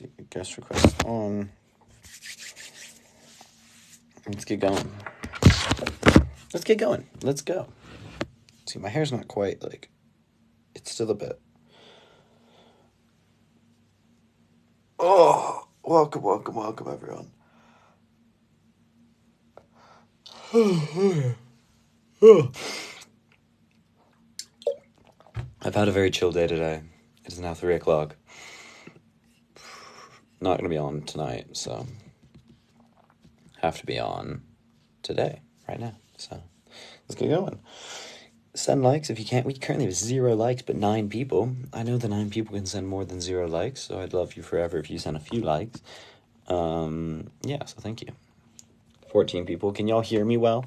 see, guest request on. Let's get going. Let's go. See, my hair's not quite like, it's still a bit. Oh, welcome, everyone. I've had a very chill day today. It is now 3 o'clock. Not going to be on tonight, so have to be on today, right now. So let's get going. Send likes if you can't. We currently have 0 likes, but 9 people. I know the 9 people can send more than 0 likes, so I'd love you forever if you send a few likes. Yeah, so thank you. 14 people. Can y'all hear me well?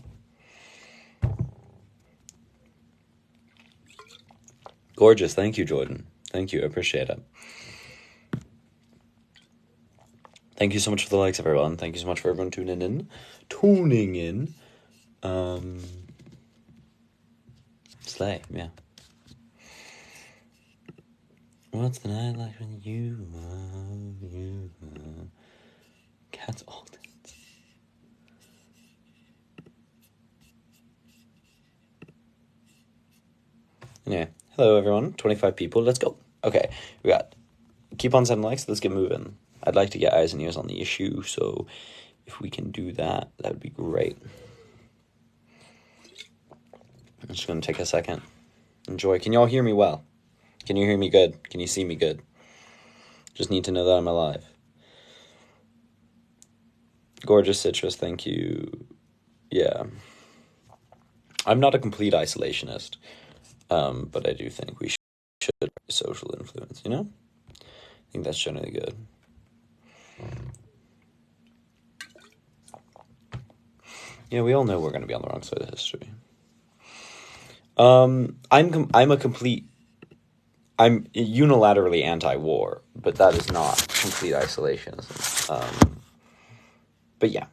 Gorgeous. Thank you, Jordan. Thank you. I appreciate it. Thank you so much for the likes, everyone. Thank you so much for everyone tuning in. Slay, yeah. What's the night like when you Cats all dance. Yeah. Hello, everyone. 25 people. Let's go. Okay, we got. Keep on sending likes. Let's get moving. I'd like to get eyes and ears on the issue, so if we can do that, that would be great. I'm just going to take a second. Enjoy. Can y'all hear me well? Can you hear me good? Can you see me good? Just need to know that I'm alive. Gorgeous Citrus, thank you. Yeah. I'm not a complete isolationist, but I do think we should social influence, you know? I think that's generally good. Yeah, we all know we're going to be on the wrong side of history. I'm unilaterally anti-war, but that is not complete isolationism. But yeah.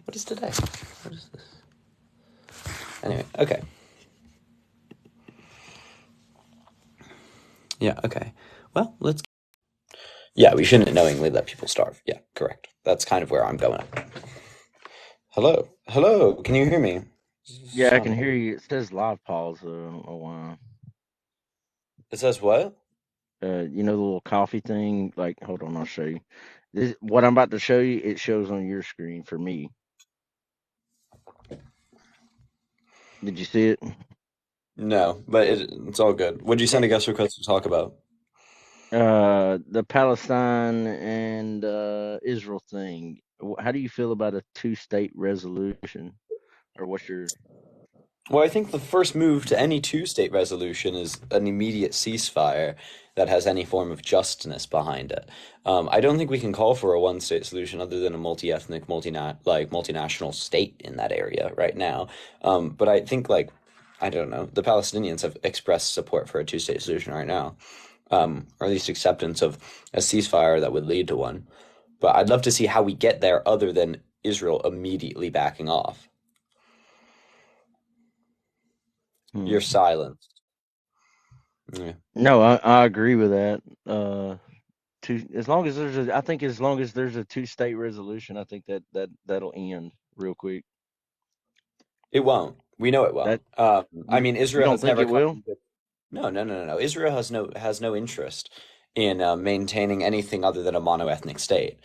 What is today? What is this? Anyway, okay. Yeah, okay. Well, let's... Yeah, we shouldn't knowingly let people starve. Yeah, correct. That's kind of where I'm going. Hello? Hello? Can you hear me? Yeah, I can hear you. It says live pause. I don't know why. It says what? You know the little coffee thing? Like, hold on, I'll show you. What I'm about to show you, it shows on your screen for me. Did you see it? No, but it's all good. What'd you send a guest request to talk about? The Palestine and Israel thing. How do you feel about a two-state resolution? Or what's your... Well, I think the first move to any two-state resolution is an immediate ceasefire that has any form of justness behind it. I don't think we can call for a one-state solution other than a multi-ethnic, multinational state in that area right now. But I think, I don't know, the Palestinians have expressed support for a two-state solution right now, or at least acceptance of a ceasefire that would lead to one. But I'd love to see how we get there other than Israel immediately backing off. You're silenced. Yeah. No, I agree with that. As long as there's a two-state resolution, I think that'll end real quick. It won't. We know it That won't. I you mean, you Israel don't has think never it come. will? No. Israel has no interest in maintaining anything other than a monoethnic state.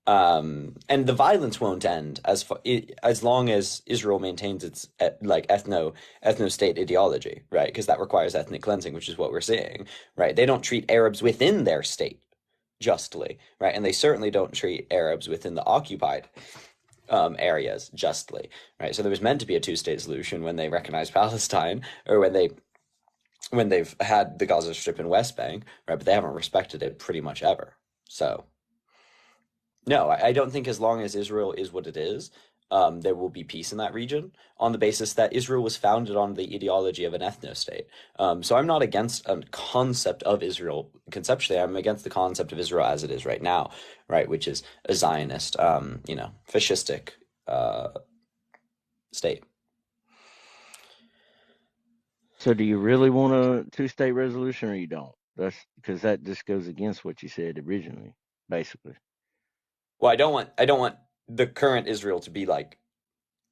And the violence won't end as long as Israel maintains its ethno state ideology, right? Because that requires ethnic cleansing, which is what we're seeing, right? They don't treat Arabs within their state justly, right? And they certainly don't treat Arabs within the occupied areas justly, right? So there was meant to be a two-state solution when they recognized Palestine, or when they've had the Gaza Strip and West Bank, right? But they haven't respected it pretty much ever. So no, I don't think as long as Israel is what it is, there will be peace in that region on the basis that Israel was founded on the ideology of an ethno-state. So I'm not against a concept of Israel conceptually. I'm against the concept of Israel as it is right now, right, which is a Zionist, fascistic state. So do you really want a two-state resolution, or you don't? That's because that just goes against what you said originally, basically. Well, I don't want the current Israel to be like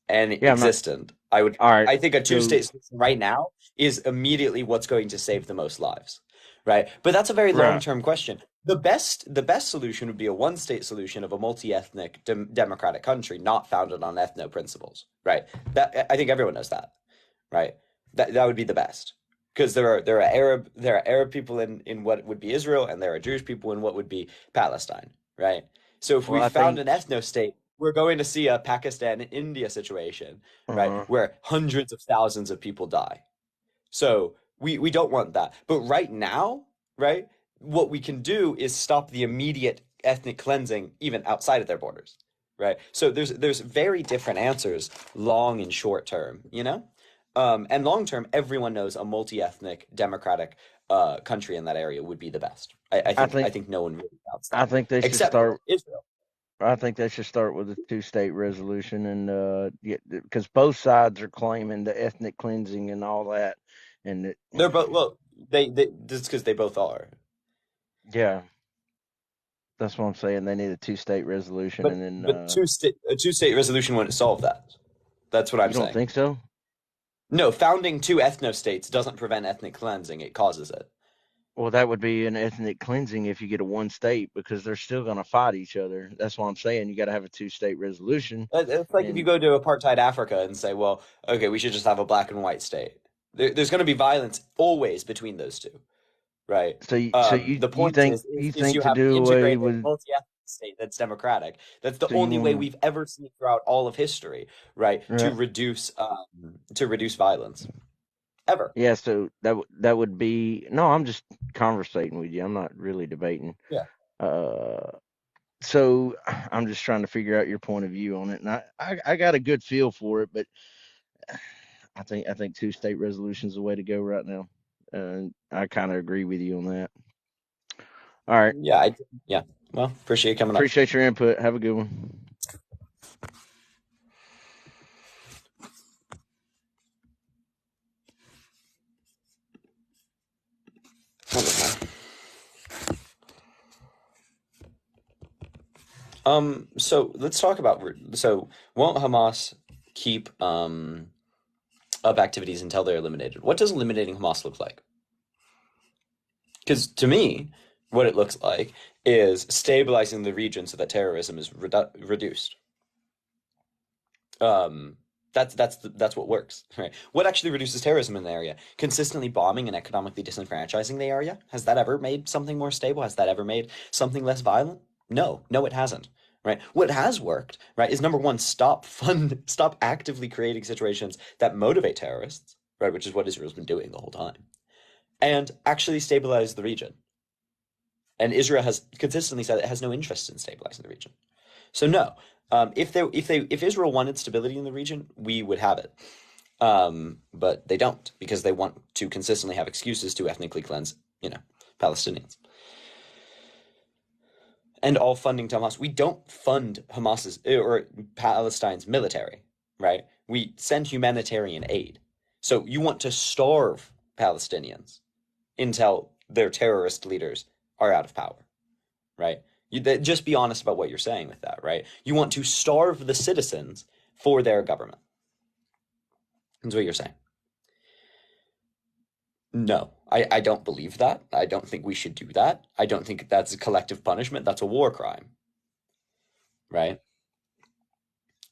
and Yeah, I'm not. existent. All right. I think a So two-state solution right now is immediately what's going to save the most lives, right? But that's a very right. long-term question. The best solution would be a one-state solution of a multi-ethnic democratic country not founded on ethno principles, right? That I think everyone knows that, right? That would be the best. Because there are Arab people in what would be Israel, and there are Jewish people in what would be Palestine, right? So if we Well, I found think. an ethno state, we're going to see a Pakistan and India situation, right, Uh, where hundreds of thousands of people die. So we don't want that. But right now, right, what we can do is stop the immediate ethnic cleansing even outside of their borders, right? So there's very different answers, long and short term, you know? And long term, everyone knows a multi-ethnic democratic country in that area would be the best. I I think I think. think no one really doubts I that, think they should except for start. Israel. I think they should start with a two-state resolution, and yeah, because both sides are claiming the ethnic cleansing and all that, and They're both well, they just because they both are. yeah, that's what I'm saying. They need a two-state resolution, But and then a two-state resolution wouldn't solve that. That's what I'm you don't saying. think so? No, founding two ethno-states doesn't prevent ethnic cleansing, it causes it. Well, that would be an ethnic cleansing if you get a one state because they're still going to fight each other. That's what I'm saying. You got to have a two-state resolution, It's like if you and go to apartheid Africa and say, well, okay, we should just have a black and white state. There's going to be violence always between those two, right? The you point think is you to have an do away integrated with multi-ethnic state that's democratic. That's the so you only way want we've ever seen throughout all of history, right? right? To reduce violence ever. Yeah, so that would be no. I'm just conversating with you. I'm not really debating. Yeah. Uh, so I'm just trying to figure out your point of view on it, and I got a good feel for it, but I think two-state resolution is the way to go right now. I kind of agree with you on that. All right, Yeah, yeah. Well, appreciate you coming on. appreciate your input. Have a good one. So let's talk about so won't Hamas keep up activities until they're eliminated? What does eliminating Hamas look like? Because to me, what it looks like is stabilizing the region so that terrorism is reduced. Um, that's what works, right? What actually reduces terrorism in the area? Consistently bombing and economically disenfranchising the area? Has that ever made something more stable? Has that ever made something less violent? No, no, it hasn't. Right? What has worked, right, is number one, stop actively creating situations that motivate terrorists, right, which is what Israel's been doing the whole time, and actually stabilize the region. And Israel has consistently said it has no interest in stabilizing the region. So no, if Israel wanted stability in the region, we would have it. But they don't because they want to consistently have excuses to ethnically cleanse, Palestinians. And all funding to Hamas. We don't fund Hamas's or Palestine's military, right? We send humanitarian aid. So you want to starve Palestinians until their terrorist leaders are out of power, right? Just be honest about what you're saying with that, right? You want to starve the citizens for their government. That's what you're saying. No, I don't believe that. I don't think we should do that. I don't think that's a collective punishment. That's a war crime, right?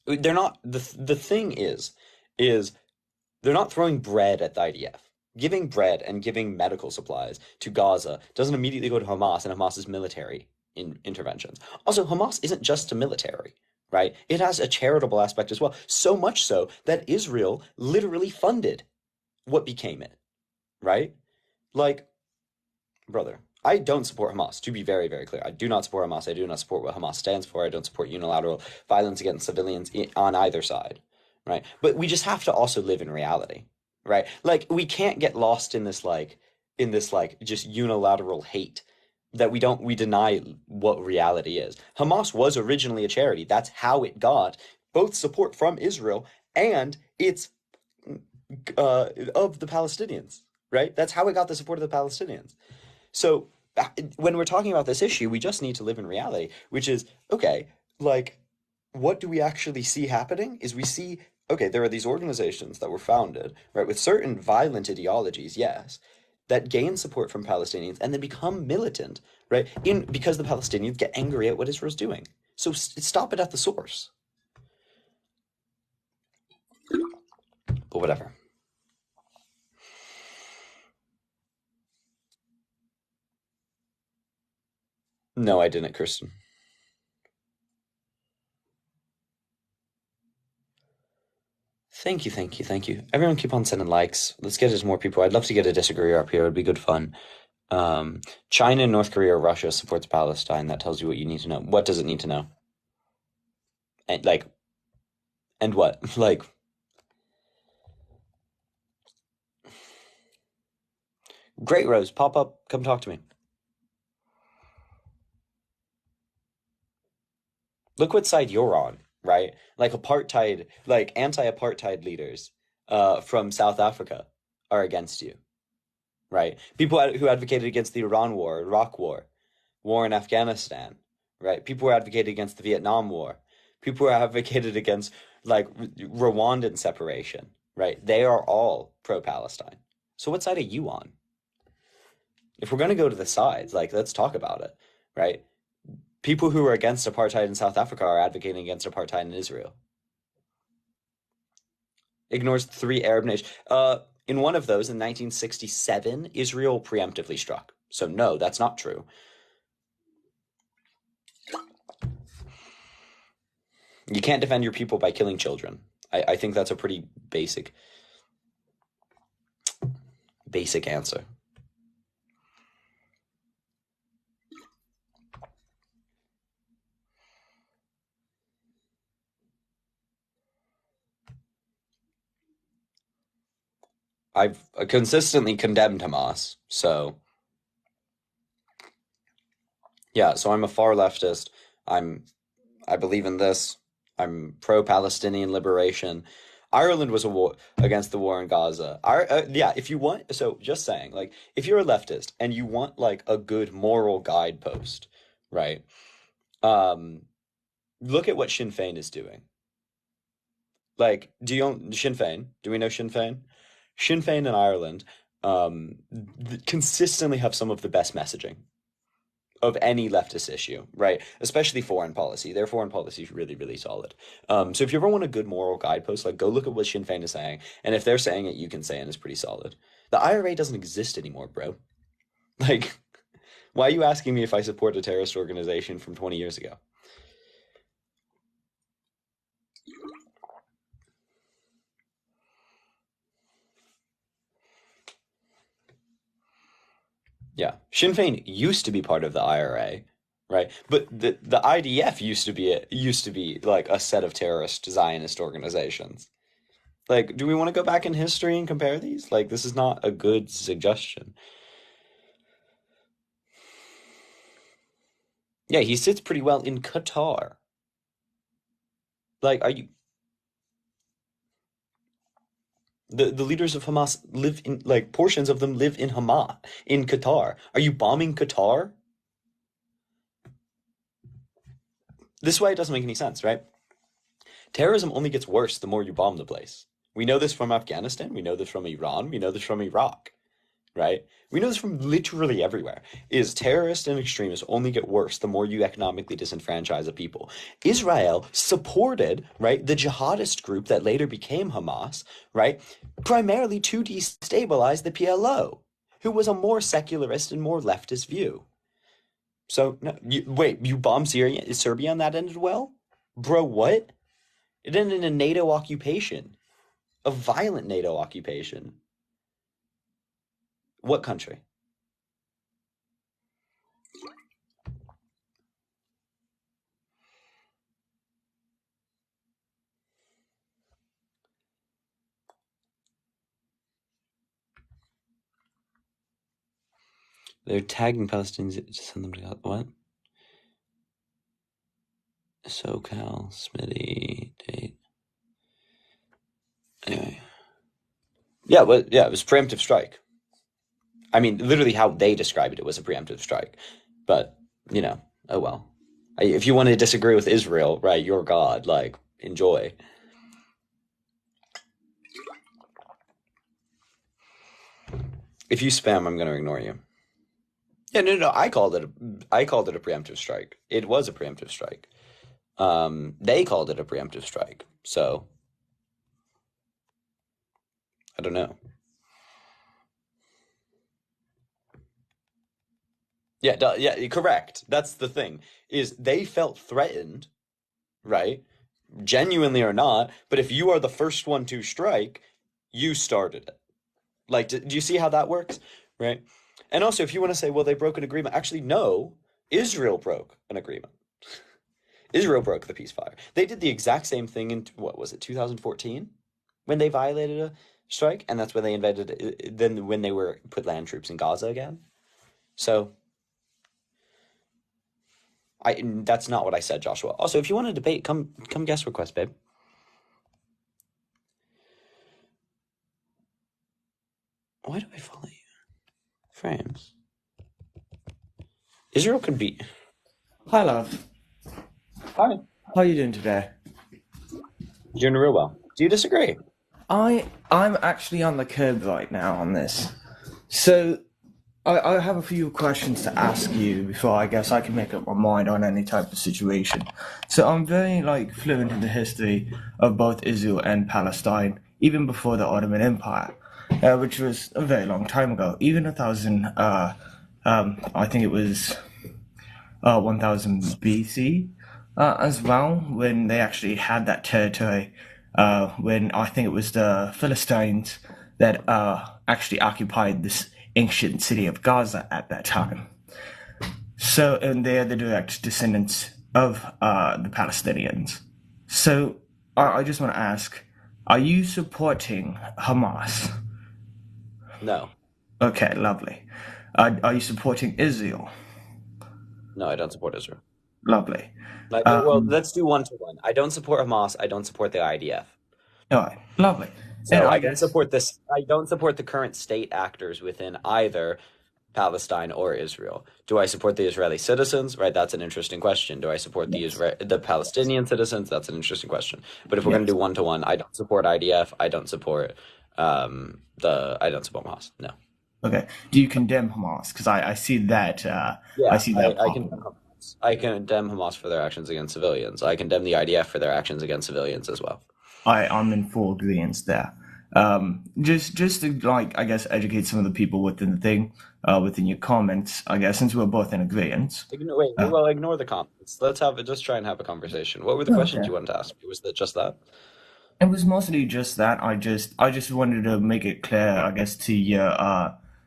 They're not the thing is they're not throwing bread at the IDF. Giving bread and giving medical supplies to Gaza doesn't immediately go to Hamas and Hamas's military interventions. Also, Hamas isn't just a military, right? It has a charitable aspect as well. So much so that Israel literally funded what became it, right? Like, brother, I don't support Hamas, to be very, very clear. I do not support Hamas. I do not support what Hamas stands for. I don't support unilateral violence against civilians on either side, right? But we just have to also live in reality, right? Like we can't get lost in this like just unilateral hate that we deny what reality is. Hamas was originally a charity. That's how it got both support from Israel and its of the Palestinians, right? That's how it got the support of the Palestinians. So when we're talking about this issue, we just need to live in reality, which is, okay, like, what do we actually see happening? Is we see, okay, there are these organizations that were founded, right, with certain violent ideologies, yes, that gain support from Palestinians and then become militant, right, in because the Palestinians get angry at what Israel's doing. So stop it at the source. But whatever. No, I didn't, Kirsten. Thank you, thank you, thank you. Everyone keep on sending likes. Let's get it to more people. I'd love to get a disagreeer up here. It would be good fun. China, North Korea, Russia supports Palestine. That tells you what you need to know. What does it need to know? And like, and what? Like, great, Rose, pop up, come talk to me. Look what side you're on, right? Like apartheid, like anti-apartheid leaders, from South Africa are against you, right? People who advocated against the Iran war, Iraq war, war in Afghanistan, right? People who advocated against the Vietnam War, people who advocated against like Rwandan separation, right? They are all pro-Palestine. So what side are you on? If we're going to go to the sides, like let's talk about it, right? People who are against apartheid in South Africa are advocating against apartheid in Israel. Ignores three Arab nations. In one of those, in 1967, Israel preemptively struck. So no, that's not true. You can't defend your people by killing children. I think that's a pretty basic answer. I've consistently condemned Hamas. So yeah, so I'm a far leftist. I'm I believe in this. I'm pro-Palestinian liberation. Ireland was a war against the war in Gaza. Yeah, if you want, so just saying, like, if you're a leftist and you want like a good moral guidepost, right? Um, Look at what Sinn Féin is doing. Like, do you own Sinn Féin? Do we know Sinn Féin? Sinn Féin in Ireland, consistently have some of the best messaging of any leftist issue, right? Especially foreign policy. Their foreign policy is really, really solid. So if you ever want a good moral guidepost, like go look at what Sinn Féin is saying, and if they're saying it, you can say it, and it's pretty solid. The IRA doesn't exist anymore, bro. Like, why are you asking me if I support a terrorist organization from 20 years ago? Yeah, Sinn Féin used to be part of the IRA, right? But the IDF used to be like a set of terrorist Zionist organizations. Like, do we want to go back in history and compare these? Like, this is not a good suggestion. Yeah, he sits pretty well in Qatar. Like, are you the leaders of Hamas live in like portions of them live in Hamas in Qatar. Are you bombing Qatar? This way it doesn't make any sense, right? Terrorism only gets worse the more you bomb the place. We know this from Afghanistan, we know this from Iran, we know this from Iraq, right? We know this from literally everywhere. Is terrorists and extremists only get worse the more you economically disenfranchise a people. Israel supported, right, the jihadist group that later became Hamas, right, primarily to destabilize the PLO, who was a more secularist and more leftist view. So, no, wait, you bombed Syria, is Serbia and that ended well? Bro, what? It ended in a NATO occupation, a violent NATO occupation. What country? They're tagging Palestinians to send them to Gaza. What? SoCal, Smitty, date. Anyway. Yeah, but yeah, it was preemptive strike. I mean, literally how they described it was a preemptive strike. But, oh well. If you want to disagree with Israel, right, you're God, like, enjoy. If you spam, I'm going to ignore you. Yeah, no. I called it a preemptive strike. It was a preemptive strike. They called it a preemptive strike. So, I don't know. Yeah, yeah, correct. That's the thing. Is they felt threatened, right? Genuinely or not, but if you are the first one to strike, you started it. Like, do you see how that works? Right? And also, if you want to say, well, they broke an agreement, actually, no, Israel broke an agreement. Israel broke the ceasefire. They did the exact same thing in, what was it, 2014? When they violated a strike, and that's when they invaded, then when they were put land troops in Gaza again. So, that's not what I said, Joshua. Also, if you want to debate, come guest request, babe. Why do I follow you? Frames. Israel could be. Hi, love. Hi. How are you doing today? You're doing real well. Do you disagree? I'm actually on the curb right now on this. So I have a few questions to ask you before I guess I can make up my mind on any type of situation. So I'm very fluent in the history of both Israel and Palestine, even before the Ottoman Empire, which was a very long time ago. Even 1,000, I think it was 1000 BC, as well, when they actually had that territory. When I think it was the Philistines that actually occupied this ancient city of Gaza at that time. So, and they're the direct descendants of the Palestinians. So, I just want to ask, are you supporting Hamas? No. Okay, lovely. Are you supporting Israel? No, I don't support Israel. Lovely. Well, let's do 1-to-1. I don't support Hamas. I don't support the IDF. All right, lovely. And So I I don't guess, support this. I don't support the current state actors within either Palestine or Israel. Do I support the Israeli citizens? Right, that's an interesting question. Do I support yes, the Palestinian citizens? That's an interesting question. But if we're going to yes. do 1-to-1, I don't support IDF. I don't support I don't support Hamas. No. Okay. Do you condemn Hamas? Because I see that I Yeah, see that I popping condemn up. Hamas. I condemn Hamas for their actions against civilians. I condemn the IDF for their actions against civilians as well. I'm in full agreement there. Just to I guess educate some of the people within the thing, within your comments. I guess since we're both in agreement. Uh, Ignore the comments. Just try and have a conversation. What were the questions okay. you wanted to ask me? Was that just that? It was mostly just that. I just wanted to make it clear, I guess, to you,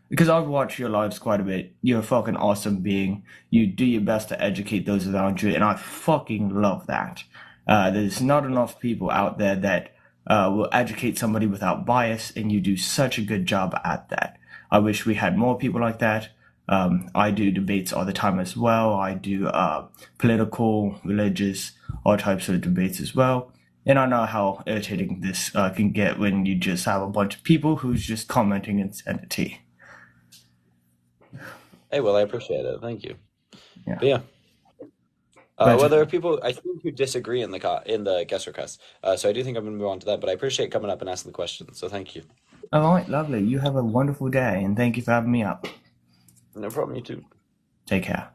because I've watched your lives quite a bit. You're a fucking awesome being. You do your best to educate those around you, and I fucking love that. There's not enough people out there that will educate somebody without bias, and you do such a good job at that. I wish we had more people like that. I do debates all the time as well. I do political, religious, all types of debates as well. And I know how irritating this can get when you just have a bunch of people who's just commenting insanity. Hey, well, I appreciate it. Thank you. Yeah. But yeah, But well, there are people I think who disagree in the guest request. So I do think I'm going to move on to that. But I appreciate coming up and asking the questions. So thank you. all right, lovely. You have a wonderful day, and thank you for having me up. No problem. You too. Take care.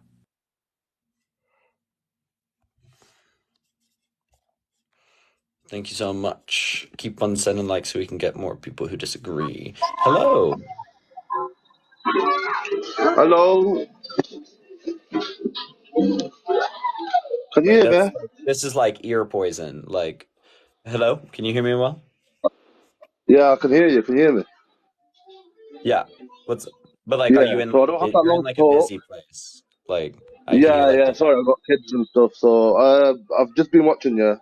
Thank you so much. Keep on sending likes so we can get more people who disagree. Hello. Hello, can you Wait, hear me? this is like ear poison. Like, hello. Can you hear me well? Yeah, I can hear you. Can you hear me? Yeah. What's but like, are Yeah, you in so I like don't have that you're in long to like a talk. busy place? Like, I can hear Yeah, like yeah, sorry, I've got kids and stuff. So I've just been watching you.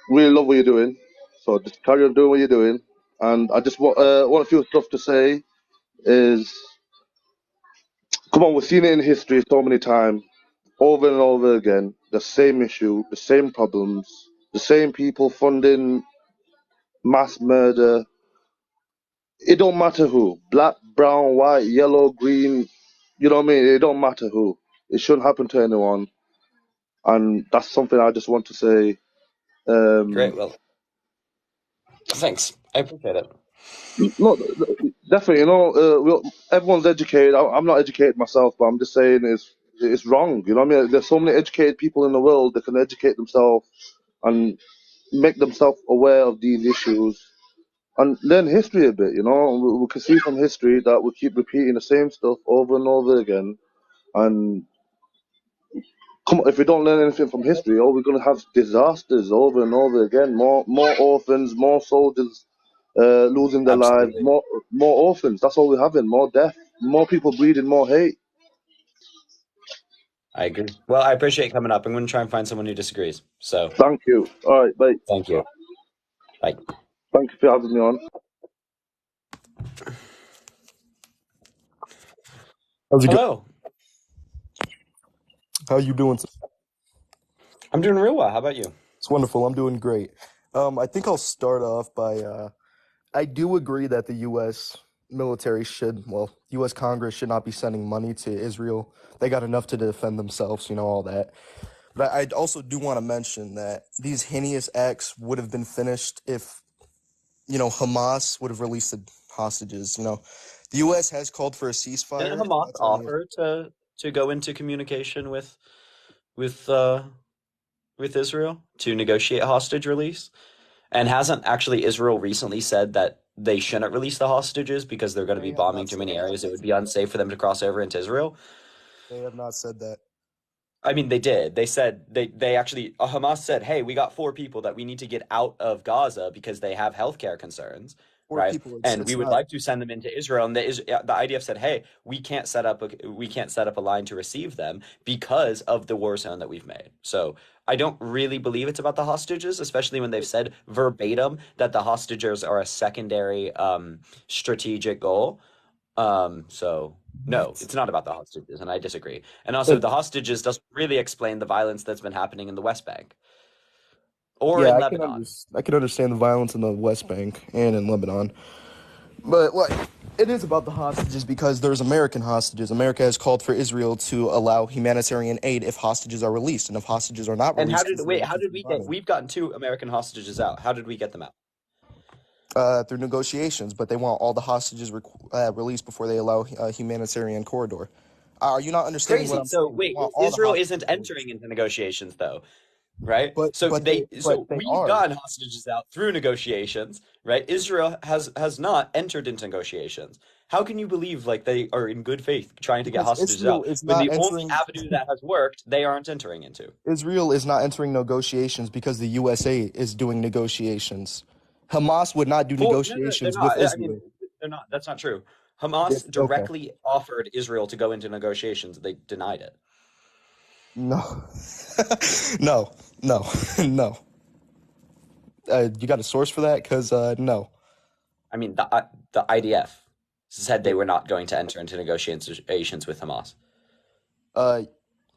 Really love what you're doing. So just carry on doing what you're doing. And I just want a few stuff to say is, come on, we've seen it in history so many times, over and over again. The same issue, the same problems, the same people funding mass murder, it don't matter who, black, brown, white, yellow, green. You know what I mean? It don't matter who. It shouldn't happen to anyone, and that's something I just want to say. Great. Well, thanks. I appreciate it. No, definitely. Everyone's educated. I'm not educated myself, but I'm just saying it's wrong. You know what I mean? There's so many educated people in the world that can educate themselves and make themselves aware of these issues and learn history a bit. We can see from history that we keep repeating the same stuff over and over again. And come on, if we don't learn anything from history, we're going to have disasters over and over again. More orphans, more soldiers losing their lives, Absolutely. more orphans. That's all we're having. More death, more people breeding more hate. I agree. Well, I appreciate you coming up. I'm going to try and find someone who disagrees. So, Thank you. All right, bye. thank you. Bye. Thank you for having me on. How's it going? Hello. How you doing? I'm doing real well. How about you? It's wonderful. I'm doing great. I think I'll start off by I do agree that the U.S. military U.S. Congress should not be sending money to Israel. They got enough to defend themselves, all that. But I also do want to mention that these heinous acts would have been finished if, Hamas would have released the hostages. The U.S. has called for a ceasefire. Didn't And Hamas that's only offer to go into communication with uh with Israel to negotiate hostage release? And hasn't actually Israel recently said that they shouldn't release the hostages because they're going to be They have bombing not too said many that. areas? It would be unsafe for them to cross over into Israel. They have not said that. I mean, they did. They said they actually Hamas said, "Hey, we got 4 people that we need to get out of Gaza because they have healthcare concerns, Or right? people, And we it's would not. like to send them into Israel." And the IDF said, "Hey, we can't set up a line to receive them because of the war zone that we've made." So I don't really believe it's about the hostages, especially when they've said verbatim that the hostages are a secondary strategic goal. So no, it's not about the hostages, and I disagree. And also, But the hostages doesn't really explain the violence that's been happening in the West Bank or yeah, in Lebanon. I can understand the violence in the West Bank and in Lebanon. But it is about the hostages because there's American hostages. America has called for Israel to allow humanitarian aid if hostages are released, and if hostages are not And released, Israel will how did continue we get? bombing We've gotten 2 American hostages out. How did we get them out? through negotiations. But they want all the hostages released before they allow a humanitarian corridor. Are you not understanding what Crazy. I'm So saying? They wait, want all the Israel hostages isn't entering released. into negotiations though, right? So But they we've are. gotten hostages out through negotiations, right? Israel has not entered into negotiations. How can you believe like they are in good faith trying to get Because hostages out when the only avenue that has worked they aren't entering into? Israel is not entering negotiations because the USA is doing negotiations. Hamas would not do No, they're negotiations with not. I mean, Israel. they're not. That's not true. Yes, Hamas okay. directly offered Israel to go into negotiations. They denied it. No. No. No. No. You got a source for that? Because no. I mean, the IDF said they were not going to enter into negotiations with Hamas. Uh,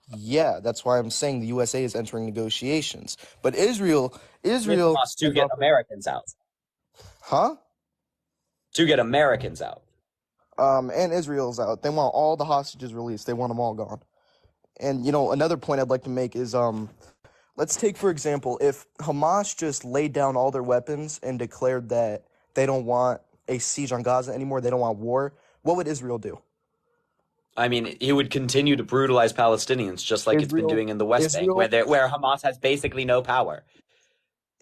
yeah, that's why I'm saying the USA is entering negotiations. But With Israel Hamas to has get offered, Americans out. huh? To get Americans out. And Israel's out. They want all the hostages released. They want them all gone. And another point I'd like to make is let's take for example if Hamas just laid down all their weapons and declared that they don't want a siege on Gaza anymore, they don't want war, what would Israel do? I mean, he would continue to brutalize Palestinians just like it's been Israel doing in the West Bank, Israel where Hamas has basically no power.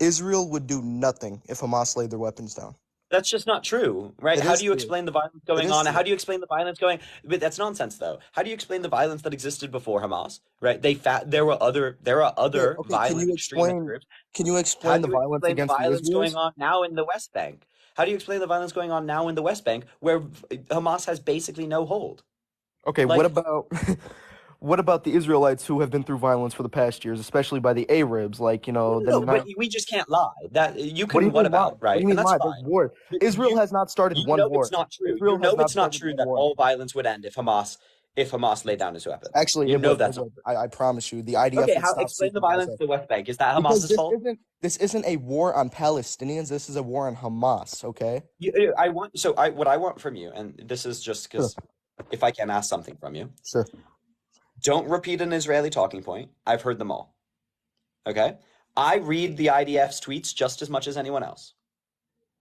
Israel would do nothing if Hamas laid their weapons down. That's just not true, right? It How is do you true. explain the violence It going is on? true. How do you explain the violence going? But that's nonsense, though. How do you explain the violence that existed before Hamas? Right? There are Okay, other okay. violent extremist groups. Can you How explain do the you violence explain the against the violence going Israels? on now in the West Bank? How do you explain the violence going on now in the West Bank, where Hamas has basically no hold? Okay, what Like, about what about the Israelites who have been through violence for the past years, especially by the Arabs, like, the no, but nine. we just can't lie. That you What do can you what mean lie? about, What do right? you And mean that's lie? There's fine. war. But Israel has not started you one know it's war. not true. You Israel has know not it's not started true one that war. all violence would end if if Hamas laid down his weapons. Actually, You it know would. that's not true. I promise you, the IDF Okay, would how stop explain the seeking violence Gaza. in the West Bank? Is that Because Hamas's fault? this isn't a war on Palestinians. This is a war on Hamas. Okay. What I want from you, and this is just Sure. because if I can ask something from you, Sure. don't repeat an Israeli talking point. I've heard them all. Okay? I read the IDF's tweets just as much as anyone else.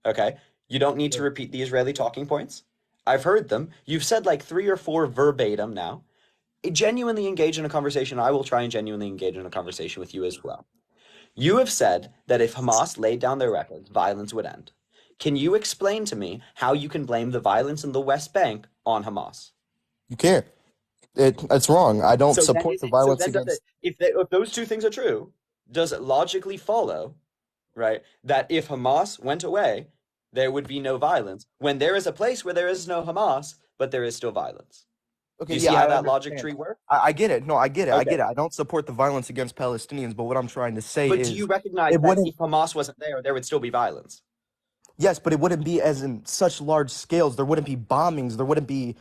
Okay? You don't need to repeat the Israeli talking points. I've heard them. You've said like 3 or 4 verbatim now. Genuinely engage in a conversation. I will try and genuinely engage in a conversation with you as well. You have said that if Hamas laid down their weapons, violence would end. Can you explain to me how you can blame the violence in the West Bank on Hamas? You can't. It's wrong. I don't So then, support the violence against. if those two things are true, does it logically follow, right, that if Hamas went away, there would be no violence, when there is a place where there is no Hamas, but there is still violence? Do Okay, you yeah, see how I that logic understand. tree works? I get it. No, I get it. I Okay. get it. I don't support the violence against Palestinians, but what I'm trying to say But do is you recognize it that wouldn't. if Hamas wasn't there, there would still be violence? Yes, but it wouldn't be as in such large scales. There wouldn't be bombings. There wouldn't be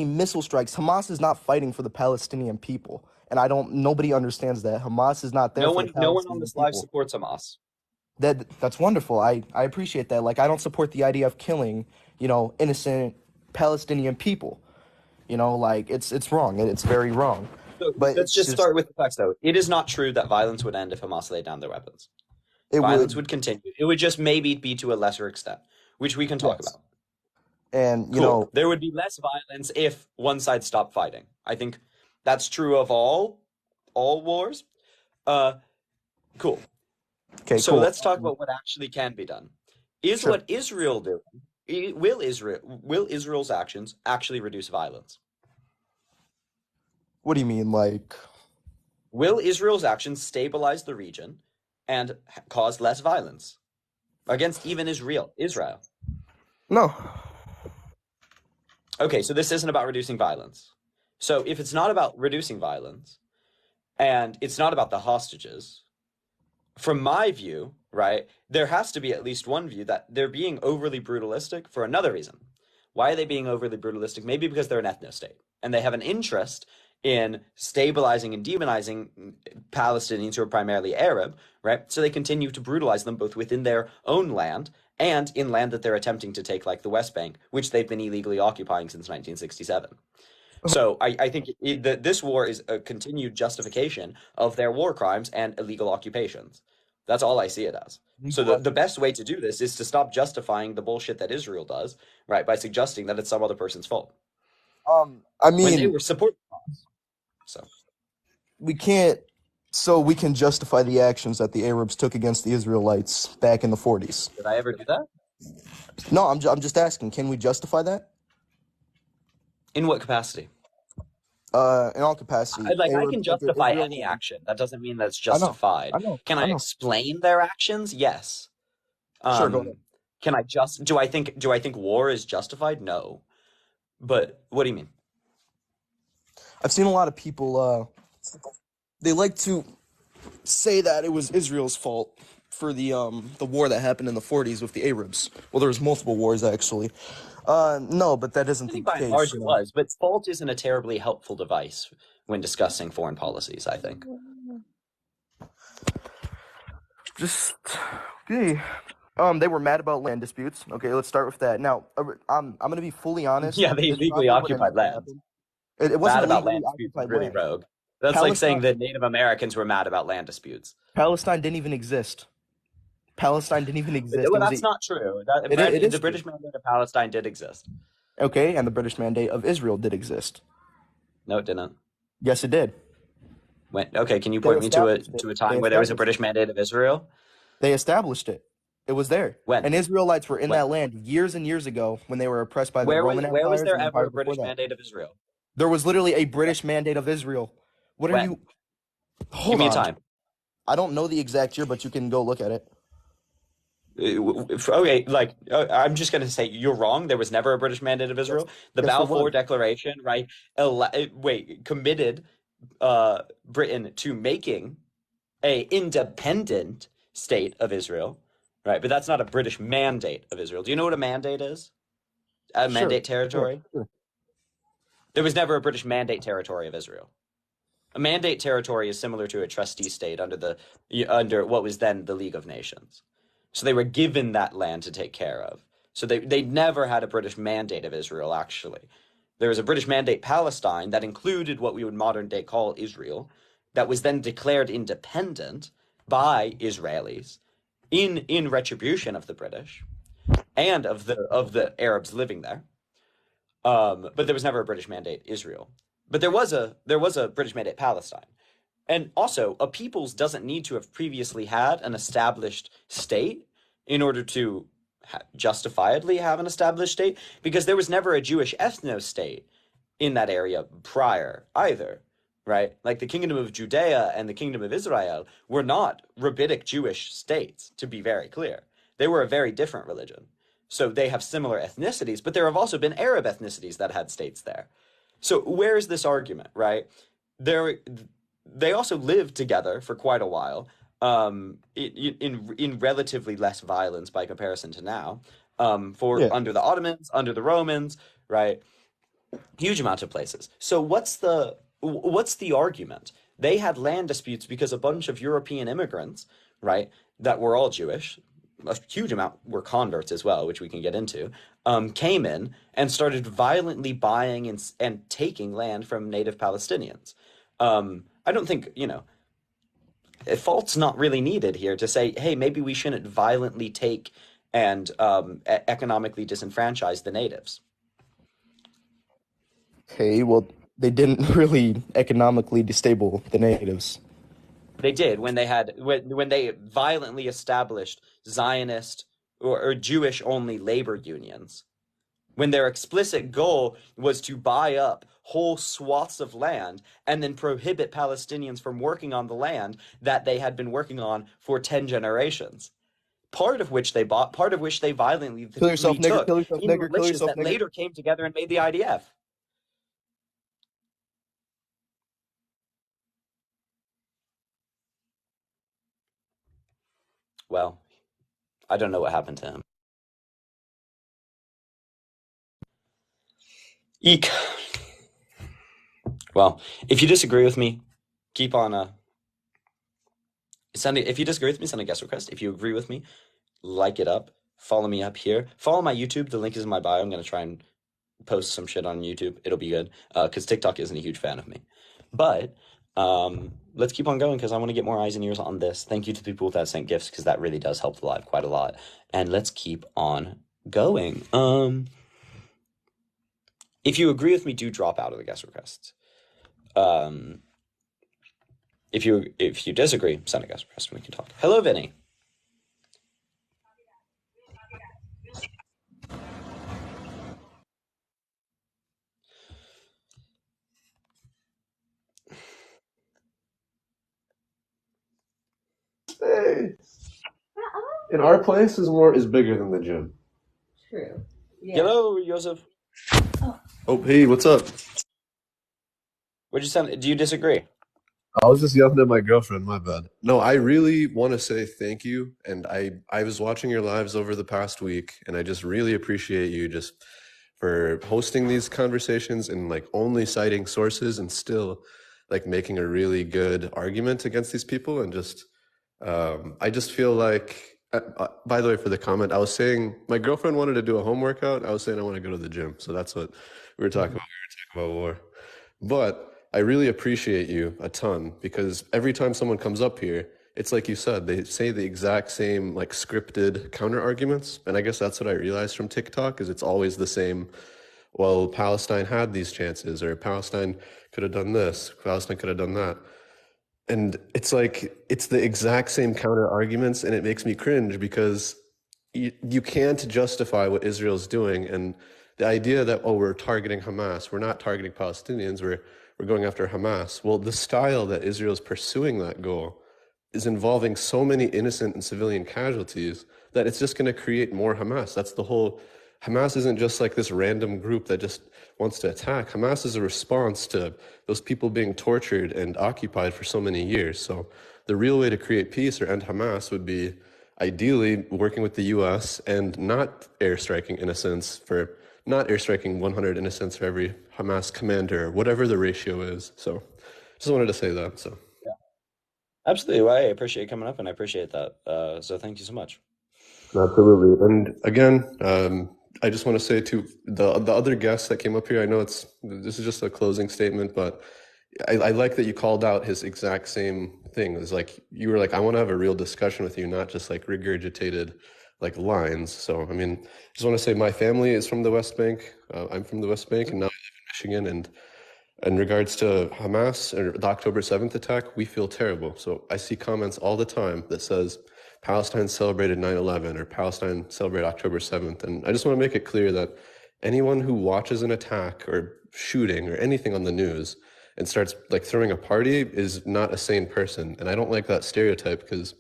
missile strikes. Hamas is not fighting for the Palestinian people, and I don't. Nobody understands that. Hamas is not there No for the one on Palestinian this live people. supports Hamas. That's wonderful. I appreciate that. Like I don't support the idea of killing, innocent Palestinian people. Like it's wrong. It's very wrong. So But let's it's just just start with the facts, though. It is not true that violence would end if Hamas laid down their weapons. it Violence would. would continue. It would just maybe be to a lesser extent, which we can talk Yes. about. And Cool. There would be less violence if one side stopped fighting. I think that's true of all wars. Cool. okay, So cool. let's talk about what actually can be done. Is Sure. what Israel doing? Will Israel's actions actually reduce violence? What do you mean, like? Will Israel's actions stabilize the region and cause less violence against even Israel? No. Okay, so this isn't about reducing violence. So if it's not about reducing violence and it's not about the hostages, from my view, right, there has to be at least one view that they're being overly brutalistic for another reason. Why are they being overly brutalistic? Maybe because they're an ethno-state and they have an interest in stabilizing and demonizing Palestinians who are primarily Arab, right? So they continue to brutalize them both within their own land and in land that they're attempting to take, like the West Bank, which they've been illegally occupying since 1967. So I think this war is a continued justification of their war crimes and illegal occupations. That's all I see it as. So the best way to do this is to stop justifying the bullshit that Israel does, right, by suggesting that it's some other person's fault. I When they mean, were supporting Hamas. So we can't. So we can justify the actions that the Arabs took against the Israelites back in the 40s. did I ever do that? No, I'm just asking. Can we justify that? In what capacity? In all capacity. I Arabs can entered justify Israel. any action. That doesn't mean that's I know. justified. I know. Can I I know. explain their actions? Yes. Sure, go ahead. Can I do I think war is justified? No. But what do you mean? I've seen a lot of people. They like to say that it was Israel's fault for the war that happened in the 40s with the Arabs. Well, there was multiple wars actually. No, but that isn't I the think by and case. large it was, but fault isn't a terribly helpful device when discussing foreign policies, I think. Just okay. They were mad about land disputes. Okay, let's start with that. Now, I'm gonna be fully honest. Yeah, they This illegally probably would've occupied never land. happened. It wasn't Mad about illegally land disputes is occupied really land. rogue. That's like saying Palestine- that Native Americans were mad about land disputes. Palestine didn't even exist. Palestine didn't even exist. Well, It was that's a- not true. It is The true. British Mandate of Palestine did exist. Okay, and the British Mandate of Israel did exist. No, it didn't. Yes, it did. Okay, can you They point me to established it. a time They where there was a established British Mandate of Israel? They established it. It was there. When? And Israelites were in When? that land years and years ago when they were oppressed by the Where Roman was empires there and ever empires a British before that. Mandate of Israel? There was literally a British Mandate of Israel. What are When? you? Give Hold me a on. time. I don't know the exact year, but you can go look at it. Okay, I'm just going to say you're wrong. There was never a British Mandate of Israel. The Yes, there Balfour was. Declaration, right? Committed Britain to making a independent state of Israel, right? But that's not a British mandate of Israel. Do you know what a mandate is? A Sure, mandate territory? Sure. There was never a British Mandate territory of Israel. A Mandate territory is similar to a trustee state under what was then the League of Nations. So they were given that land to take care of. So they never had a British Mandate of Israel, actually. There was a British Mandate Palestine that included what we would modern day call Israel, that was then declared independent by Israelis in retribution of the British and of the Arabs living there. But there was never a British Mandate Israel. But there was a British Mandate Palestine. And also, a peoples doesn't need to have previously had an established state in order to justifiably have an established state, because there was never a Jewish ethno-state in that area prior either, right? Like the Kingdom of Judea and the Kingdom of Israel were not rabbinic Jewish states, to be very clear. They were a very different religion. So they have similar ethnicities, but there have also been Arab ethnicities that had states there. So where is this argument, right? They also lived together for quite a while, in relatively less violence by comparison to now, under the Ottomans, under the Romans, right? Huge amount of places. So what's the argument? They had land disputes because a bunch of European immigrants, right, that were all Jewish, a huge amount were converts as well, which we can get into, came in and started violently buying and taking land from native Palestinians. I don't think, fault's not really needed here to say, hey, maybe we shouldn't violently take and economically disenfranchise the natives. Okay, well, they didn't really economically destabilize the natives. They did when they violently established Zionist or Jewish-only labor unions, when their explicit goal was to buy up whole swaths of land and then prohibit Palestinians from working on the land that they had been working on for 10 generations. Part of which they bought, part of which they violently Kill yourself, nigger, took kill yourself, in nigger, kill militias yourself, that nigger. later came together and made the IDF. Well, I don't know what happened to him. Eek. Well, if you disagree with me, keep on if you disagree with me, send a guest request. If you agree with me, like it up. Follow me up here. Follow my YouTube. The link is in my bio. I'm gonna try and post some shit on YouTube. It'll be good. Because TikTok isn't a huge fan of me. But let's keep on going because I want to get more eyes and ears on this. Thank you to the people that sent gifts because that really does help the live quite a lot. And let's keep on going. If you agree with me, do drop out of the guest requests. If you disagree, send a guest request and we can talk. Hello, Vinny. Hey. In our place is bigger than the gym. True. Yeah. Hello, Joseph. Oh, hey, what's up? What'd you send? Do you disagree? I was just yelling at my girlfriend, my bad. No, I really want to say thank you. And I was watching your lives over the past week, and I just really appreciate you just for hosting these conversations and like only citing sources and still like making a really good argument against these people. And just, I just feel like, by the way, for the comment, I was saying my girlfriend wanted to do a home workout. I was saying I want to go to the gym. So that's what we were talking about. We were talking about war. But I really appreciate you a ton because every time someone comes up here, it's like you said, they say the exact same like scripted counter arguments. And I guess that's what I realized from TikTok is it's always the same. Well, Palestine had these chances, or Palestine could have done this, Palestine could have done that. And it's like, it's the exact same counter arguments, and it makes me cringe because you can't justify what Israel's doing. And the idea that, oh, we're targeting Hamas, we're not targeting Palestinians, we're going after Hamas. Well, the style that Israel's pursuing that goal is involving so many innocent and civilian casualties that it's just going to create more Hamas. That's the whole. Hamas isn't just like this random group that just wants to attack. Hamas is a response to those people being tortured and occupied for so many years. So the real way to create peace or end Hamas would be ideally working with the U.S. and not airstriking innocents for not airstriking 100 innocents for every Hamas commander, whatever the ratio is. So just wanted to say that. So Absolutely. Well, I appreciate you coming up, and I appreciate that. So thank you so much. absolutely. And again, I just want to say to the other guests that came up here, I know this is just a closing statement, but I like that you called out his exact same thing. It's like you were like, I want to have a real discussion with you, not just like regurgitated like lines. So I mean, just want to say my family is from the West Bank. I'm from the West Bank, and now I live in Michigan. And in regards to Hamas or the October 7th attack, we feel terrible. So I see comments all the time that says Palestine celebrated 9/11 or Palestine celebrated October 7th. And I just want to make it clear that anyone who watches an attack or shooting or anything on the news and starts like throwing a party is not a sane person. And I don't like that stereotype because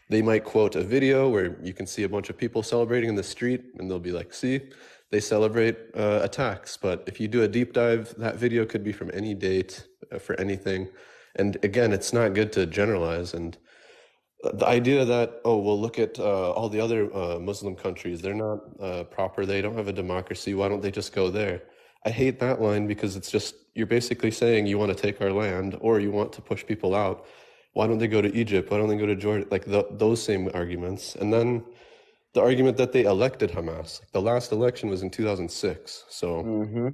they might quote a video where you can see a bunch of people celebrating in the street and they'll be like, see, they celebrate attacks. But if you do a deep dive, that video could be from any date for anything. And again, it's not good to generalize. And the idea that, oh, well, look at all the other Muslim countries, they're not proper, they don't have a democracy, why don't they just go there? I hate that line because it's just, you're basically saying you want to take our land or you want to push people out. Why don't they go to Egypt? Why don't they go to Jordan? Like those same arguments. And then the argument that they elected Hamas. The last election was in 2006. So,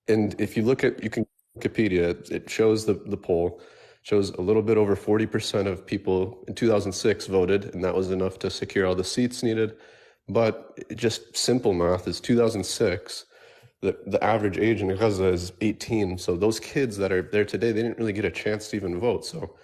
and if you look at, you can Wikipedia, it shows the poll, shows a little bit over 40% of people in 2006 voted, and that was enough to secure all the seats needed. But just simple math is 2006. The average age in Gaza is 18. So those kids that are there today, they didn't really get a chance to even vote. So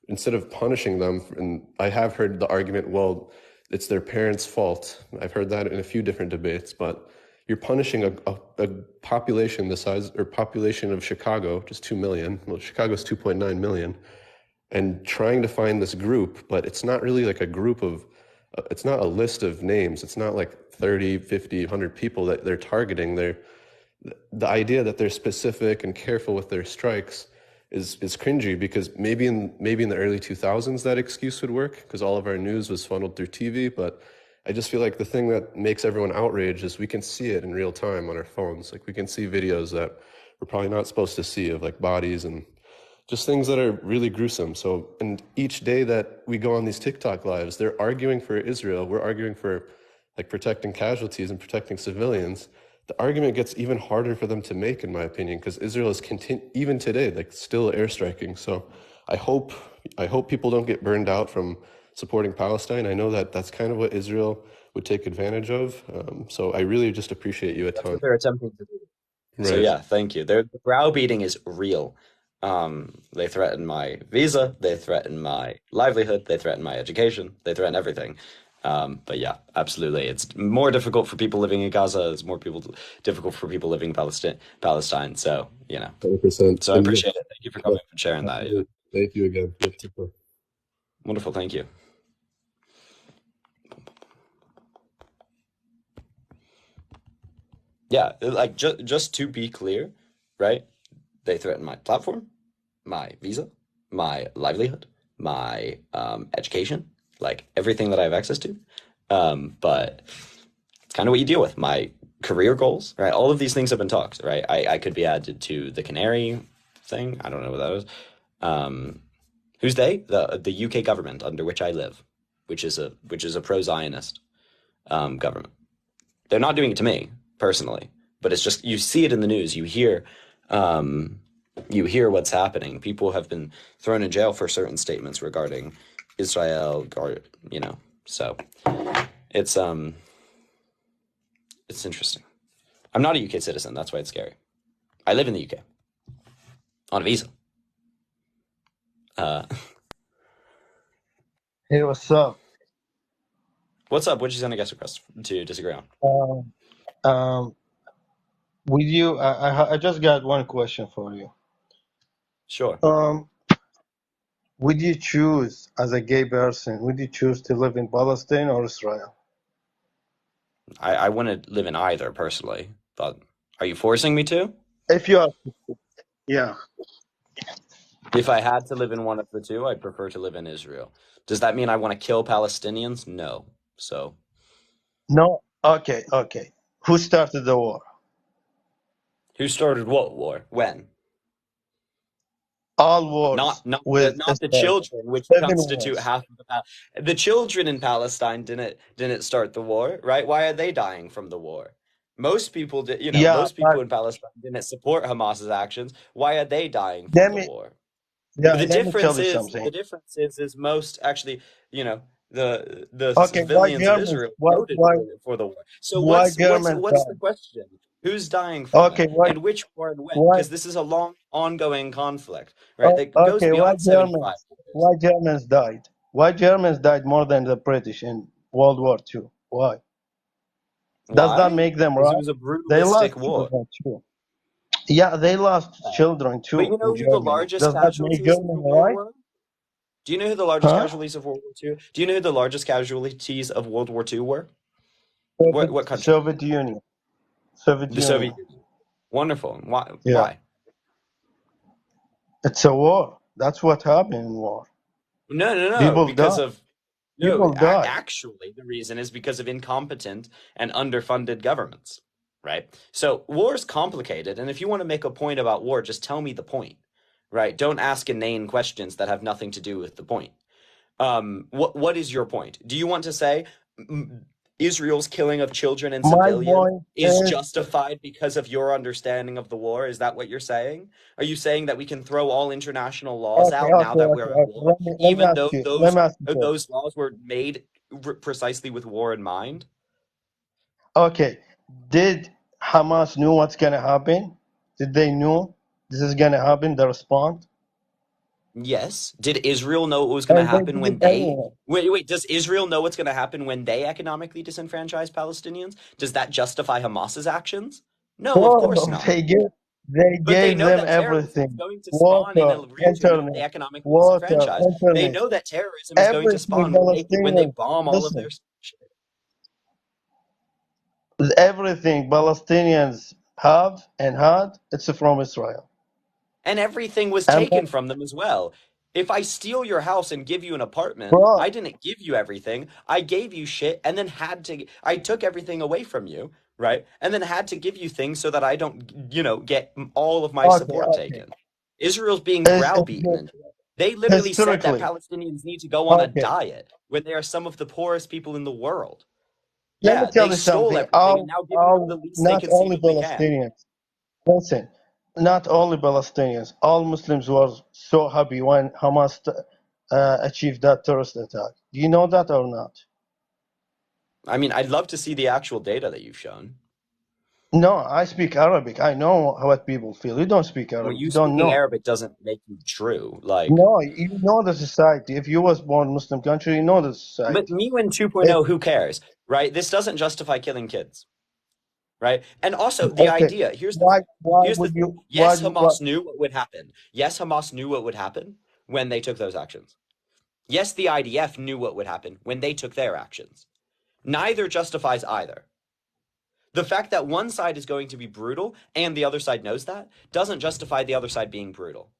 instead of punishing them, and I have heard the argument, well, it's their parents' fault. I've heard that in a few different debates, but you're punishing a population the size or population of Chicago, just 2 million. Well, Chicago's 2.9 million, and trying to find this group, but it's not really like a group of, it's not a list of names. It's not like 30, 50, 100 people that they're targeting. The idea that they're specific and careful with their strikes is cringy because maybe in the early 2000s that excuse would work because all of our news was funneled through TV. But I just feel like the thing that makes everyone outraged is we can see it in real time on our phones. Like we can see videos that we're probably not supposed to see of like bodies and just things that are really gruesome. So, and each day that we go on these TikTok lives, they're arguing for Israel. We're arguing for like protecting casualties and protecting civilians. The argument gets even harder for them to make, in my opinion, because Israel is even today, like still airstriking. So I hope people don't get burned out from supporting Palestine. I know that that's kind of what Israel would take advantage of. So I really just appreciate you a That's ton. what they're attempting to do. So Right. yeah, thank you. The browbeating is real. They threaten my visa, they threaten my livelihood, they threaten my education, they threaten everything. But yeah, absolutely. It's more difficult for people living in Gaza. It's more difficult for people living in Palestine. So, 100%. so I appreciate it. Thank you for coming and sharing that. Yeah. Thank you again. Wonderful. Thank you. Yeah, like just to be clear, right? They threaten my platform, my visa, my livelihood, my education, like everything that I have access to. But it's kind of what you deal with. My career goals, right? All of these things have been talked, right? I could be added to the Canary thing. I don't know what that is. Who's they? The UK government under which I live, which is a pro-Zionist government. They're not doing it to me personally, but it's just you see it in the news. You hear what's happening. People have been thrown in jail for certain statements regarding Israel, or so it's interesting. I'm not a UK citizen. That's why it's scary. I live in the UK on a visa. Hey, what's up? What's up? What'd you send a guest request to disagree on? With you, I just got one question for you. Sure. Would you choose, as a gay person, would you choose to live in Palestine or Israel? I want to live in either personally, but are you forcing me to? If you are, yeah. If I had to live in one of the two, I'd prefer to live in Israel. Does that mean I want to kill Palestinians? No. So, No. Okay. Who started the war? Who started what war? When? All wars Not with the Israel. children, which 7 constitute wars. half of the children in Palestine didn't start the war, right? Why are they dying from the war? Most people did, Yeah, most but people in Palestine didn't support Hamas's actions. Why are they dying from let the me war? yeah, The let me tell difference you is something. the difference is most actually, the Okay, why civilians of Germans? Israel Why voted why for the war. So why Germans what's the died? question? Who's dying from it, Okay, why and which war and when? why Because this is a long, ongoing conflict, right? That goes okay, why beyond 75 Germans? years. Why Germans died? Why Germans died more than the British in World War II? Why? Does that Why? make them Because it right? was a They lost brutalistic war. children too. Yeah, they lost Right. children But you too in know who the Germany. largest Does that make casualties of the Germany war right? were? Do you know who the largest Huh? casualties of World War II? Do you know who the largest casualties of World War II were? What country? Soviet Union. Soviet The Union. Soviet Union. Wonderful. Why? Yeah. Why? It's a war. That's what happened in war. No, People because die. of no, People die. actually, the reason is because of incompetent and underfunded governments, right? So war is complicated, and if you want to make a point about war, just tell me the point, right? Don't ask inane questions that have nothing to do with the point. What is your point? Do you want to say Israel's killing of children and My civilians point is is justified because of your understanding of the war? Is that what you're saying? Are you saying that we can throw all international laws out now that we're at okay. war, Let me even ask though you. Let me ask you this. those laws were made precisely with war in mind? Okay. Did Hamas knew what's gonna happen? Did they know this is gonna happen? The response, Yes. Did Israel know what was going to and they happen did when they anyway. wait, does Israel know what's going to happen when they economically disenfranchise Palestinians? Does that justify Hamas's actions? No, of course So not. they But they gave know them that terrorism is everything: going to spawn in water, a region that they internet, economically water, disenfranchise. They internet, know that terrorism is going to everything. spawn when they Palestinians, bomb all of their listen, shit. everything Palestinians have and had, it's from Israel. And everything was And taken from them as well. If I steal your house and give you an apartment, bro, I didn't give you everything. I gave you shit and then I took everything away from you, right? And then had to give you things so that I don't, get all of my okay, support okay. taken. Israel's being It's browbeaten, and they literally said that historically, Palestinians need to go on a okay. diet when they are some of the poorest people in the world. Let me Yeah, tell they you stole something. everything and now giving them the least they Not only conceivably can. Palestinians. Listen, not only Palestinians. All Muslims were so happy when Hamas achieved that terrorist attack. Do you know that or not? I mean, I'd love to see the actual data that you've shown. No, I speak Arabic. I know what people feel. You don't speak Well, Arabic. you You don't speaking know. Arabic doesn't make you true. Like, No, you know the society. If you was born in Muslim country, you know the but society. Mewin If 2.0, who cares, right? This doesn't justify killing kids, right? And also the okay, idea, here's the thing. why Here's the would thing. you why Yes, do what? Hamas knew what would happen. Yes, Hamas knew what would happen when they took those actions. Yes, the IDF knew what would happen when they took their actions. Neither justifies either. The fact that one side is going to be brutal and the other side knows that doesn't justify the other side being brutal.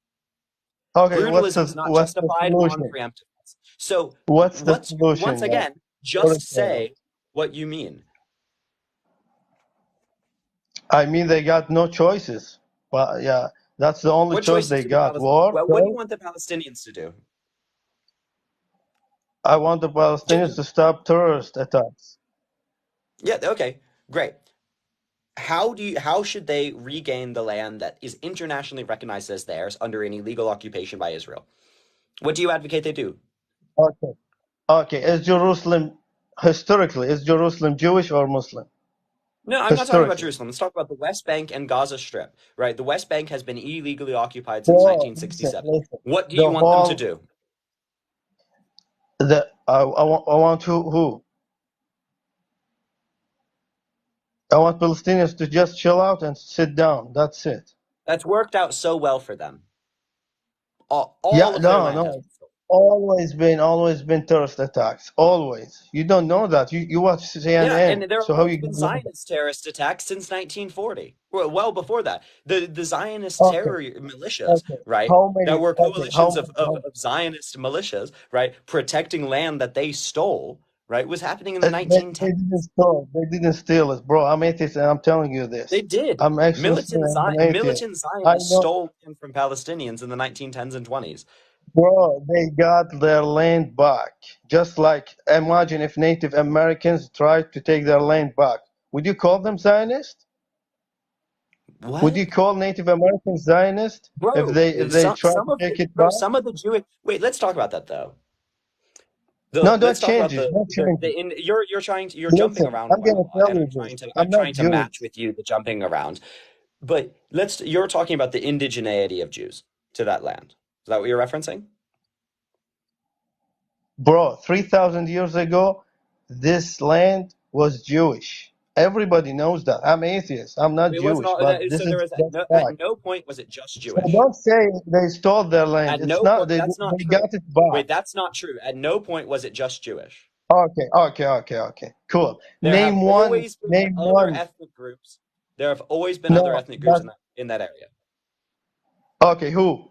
Okay, Brutalism is not what's the justified on solution? preemptiveness. So What's the once solution? again, For just Israel? say what you mean. I mean, they got no choices. But yeah, that's the only What choice choices they do the got. Palestinians? War. Well, what do you So want the Palestinians to do? I want the Palestinians to stop terrorist attacks. Yeah, okay, great. How should they regain the land that is internationally recognized as theirs under an illegal occupation by Israel? What do you advocate they do? Okay. Okay. Is Jerusalem Jewish or Muslim? No, I'm not talking about Historically. Jerusalem. Let's talk about the West Bank and Gaza Strip, right? The West Bank has been illegally occupied since Bro, listen, 1967. listen. What do The you want them to whole do? I want who? I want Palestinians to just chill out and sit down. That's it. That's worked out so well for them. Yeah, All of their no, land has no. been stolen. Always been terrorist attacks. Always. You don't know that. You watch Yeah, and CNN. there have So how also you been gonna know Zionist terrorist attacks since 1940. Well before that. The Zionist that? Okay, terror militias, okay. right? How That many? were Okay, how coalitions many? of Zionist militias, right? Protecting land that they stole, right, was happening in the They 1910s. didn't steal. They didn't steal it, bro. I'm atheist, and I'm telling you They this. did. I'm ex-Muslim and I'm atheist. Militant I Zionists know, stole land from Palestinians in the 1910s and 20s. bro. They got their land back. Just like imagine if Native Americans tried to take their land back. Would you call them Zionists? Would What? you call Native Americans Zionists if Bro, they try to take it back? some of the Jewish. Wait, let's talk about that though. No, don't Let's talk change about it. Don't change it. you're jumping Listen, around I'm quite a gonna lot, tell and you this. I'm I'm not trying to match Jewish. with you the jumping around. But you're talking about the indigeneity of Jews to that land. Is that what you're referencing? Bro, 3,000 years ago, this land was Jewish. Everybody knows that. I'm atheist. I'm not It wasn't Jewish, all. but this So is there was just at fact. no point was it just So Jewish. don't say they stole their land. At It's no not. point. That's not They true. got it back. Wait, that's not true. At no point was it just Jewish. Okay. Cool. There have Name one. always been Name other one. ethnic groups. There have always been other No, ethnic groups that's in that area. okay. Who?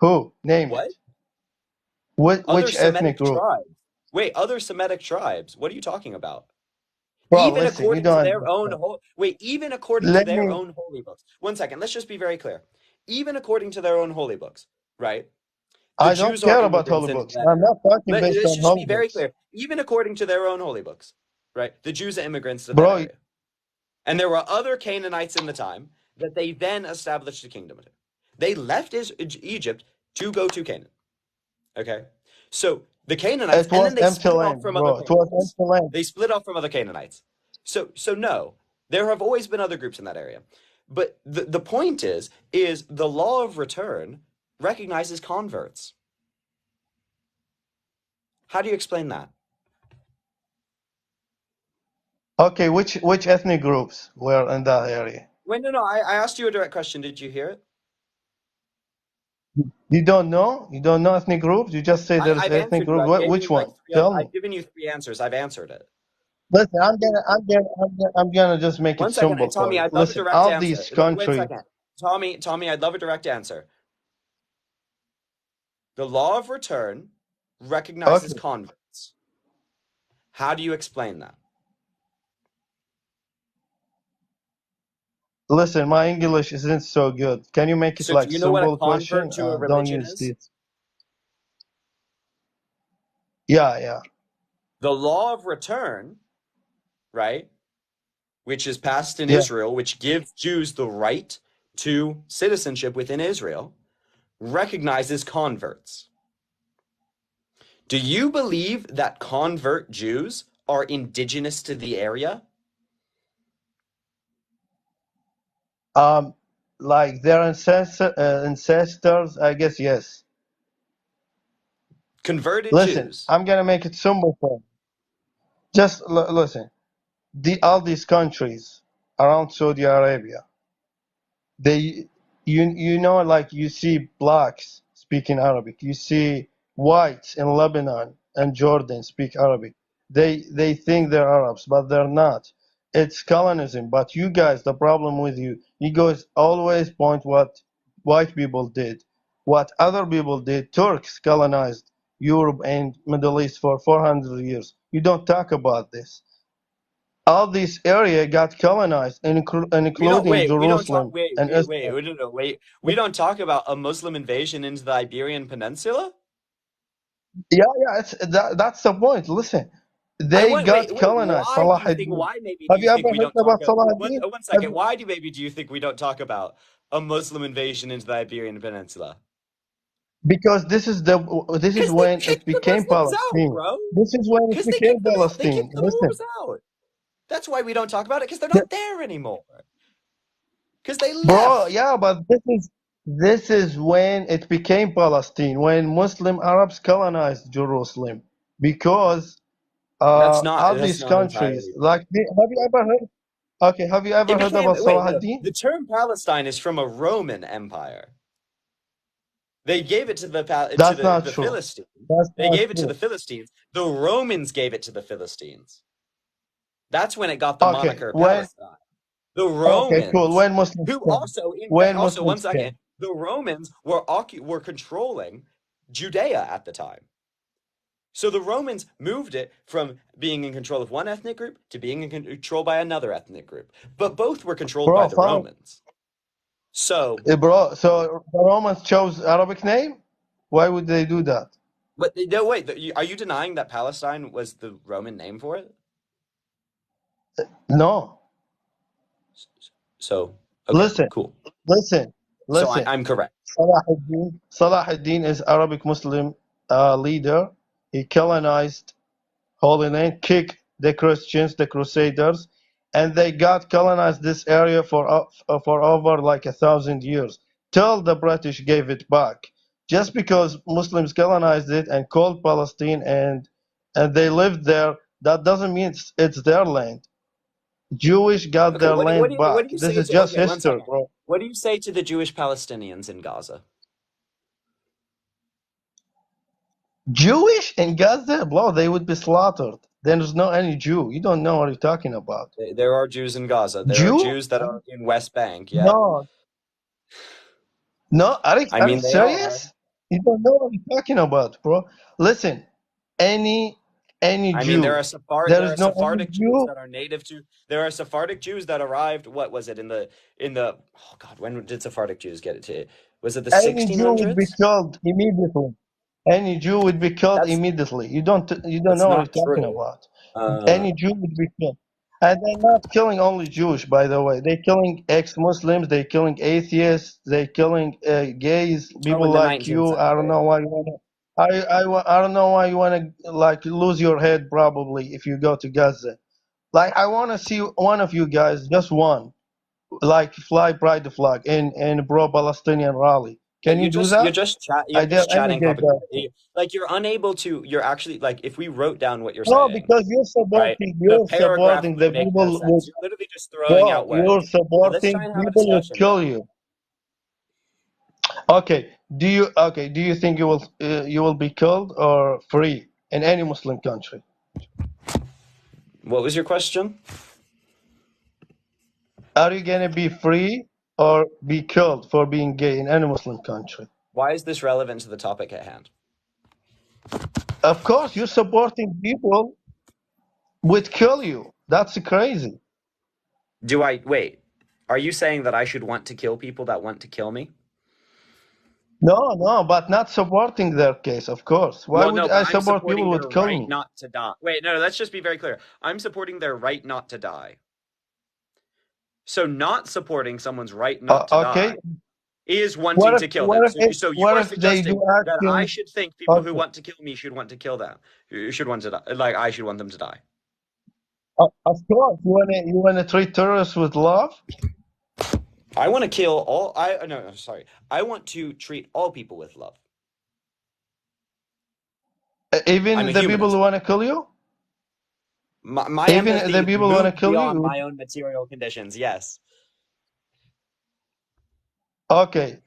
Who? Name What? it. Other Which ethnic Semitic group? tribes. Wait, other Semitic tribes. What are you talking about? Bro, Even listen. You according to don't their own understand. even according to Let their me. own holy books. One second, let's just be very clear. Even according to their own holy books, right? The I don't Jews are care about immigrants holy into books. that I'm area. not talking based Let's on just be holy very books, clear. Even according to their own holy books, right? The Jews are immigrants to that bro. area. And there were other Canaanites in the time that they then established a kingdom to. They left Egypt to go to Canaan. Okay? So the Canaanites, It and then was they empty split off land, from other bro. It was Canaanites. empty land. They split off from other Canaanites. So no, there have always been other groups in that area. But the point is the law of return recognizes converts. How do you explain that? Okay, which ethnic groups were in that area? Wait, no, I asked you a direct question. Did you hear it? You don't know? You don't know ethnic groups? You just say there's I've ethnic answered you. group. Which one? Tell me. I've given you three answers. I've answered it. Listen, I'm gonna just make it One second, simple for Tommy, you. I'd love a Listen, direct all answer. these Wait a countries. second. Tommy, I'd love a direct answer. The law of return recognizes Okay, converts. How do you explain that? listen, my English isn't so good. Can you make it So do like you know what a simple convert question? to a Don't religion use is? this. Yeah. The law of return, right, which is passed in Yeah. Israel, which gives Jews the right to citizenship within Israel, recognizes converts. Do you believe that convert Jews are indigenous to the area? Like their ancestors, I guess yes. Converted Listen, Jews. I'm gonna make it simple for you. Just listen. All these countries around Saudi Arabia, they you know, like you see blacks speaking Arabic, you see whites in Lebanon and Jordan speak Arabic. They think they're Arabs, but they're not. It's colonism. But you guys, the problem with you guys always point what white people did, what other people did. Turks colonized Europe and Middle East for 400 years. You don't talk about this. All this area got colonized, including We don't talk, Jerusalem and Israel. no, wait. We don't talk about a Muslim invasion into the Iberian Peninsula? Yeah, that's the point. Listen, they got colonized. Why do you think, Salahuddin. why maybe do Have you you ever think we heard don't talk about about, Salahuddin? one second, why do you think we don't talk about a Muslim invasion into the Iberian Peninsula? Because this is Because they when it kicked the became Muslims out, Palestine. bro. This is when it Because they became kicked them out. They Palestine. kicked the Listen, Moors out. That's why we don't talk about it, because they're th- not there anymore. Because they bro, left. yeah, but this is when it became Palestine, when Muslim Arabs colonized Jerusalem, because all That's these not countries, entirely right. like, have you ever heard? Okay, have you ever heard about No. Salahuddin? The term Palestine is from a Roman empire. They gave it to That's not the true. Philistines. That's They not gave it to the true. Philistines. The Romans gave it to the Philistines. That's when it got the Okay, moniker when Palestine. The okay, cool. Romans, When Muslims who came, also, in fact, when also one Muslims second, came. the Romans were controlling Judea at the time. So the Romans moved it from being in control of one ethnic group to being in control by another ethnic group. But both were controlled by Bro, the follow, Romans. So, bro. So the Romans chose Arabic name. Why would they do that? but no, wait, are you denying that Palestine was the Roman name for it? No. So, okay, Listen, cool. listen, So listen. I'm correct. Salah ad-Din is Arabic Muslim leader. He colonized Holy Land, kicked the Christians, the Crusaders, and they got colonized this area for over like 1,000 years till the British gave it back. Just because Muslims colonized it and called Palestine and they lived there, that doesn't mean it's their land. Jewish got Okay, their land what do back. you This say is to, just okay, one history, second. bro. What do you say to the Jewish Palestinians in Gaza? Jewish in Gaza, bro, they would be slaughtered. There's no any Jew. You don't know what you're talking about. There are Jews in Gaza. There are Jew? Jews that are in West Bank. Yeah. No, no. I Are you mean, they are. serious? You don't know what you're talking about, bro. Listen, any I mean, Jew. There there is are no any Sephardic Jews Jew. that are native to there are Sephardic Jews that arrived, what was it, in the oh God, when did Sephardic Jews get it to? Was it the Any Jew would be 1600s? killed immediately. Any Jew would be killed That's immediately. You don't that's know what not you're talking true. about. Uh, Any Jew would be killed. And they're not killing only Jewish, by the way. They're killing ex-Muslims. They're killing atheists. They're killing gays. oh, People in the like 19th you. I don't century. know why you wanna. I don't know why you wanna like lose your head probably if you go to Gaza. Like I wanna see one of you guys, just one, like fly pride flag in pro-Palestinian rally. Can you do You're that? just I you're dare just any chatting gay guy. propaganda. Like you're unable to. You're actually like if we wrote down what you're No, saying, because right? you're The paragraph supporting would the make no people with sense. You're literally just throwing bro, out you're words. So let's try supporting and have a people who discussion kill then. you. Do you think you will be killed or free in any Muslim country? What was your question? Are you gonna be free or be killed for being gay in any Muslim country? Why is this relevant to the topic at hand? Of course, you're supporting people would kill you. That's crazy. Do I wait? Are you saying that I should want to kill people that want to kill me? No, no, but not supporting their case, of course. Why Well, would no, but I I'm support people supporting who their would kill right me? not to die. Wait, no, let's just be very clear. I'm supporting their right not to die. So not supporting someone's right not to Okay. die is wanting to kill them. So you What are if they suggesting do that I actions? should think people who Okay. want to kill me should want to kill them. You should want to die. Like I should want them to die. Of course, you wanna treat terrorists with love, I want to kill all I no, sorry. I want to treat all people with love. I'm even a the people who humanist. wanna kill you, My even the empathy people who wanna moves kill beyond you. my own material conditions. Yes. Okay,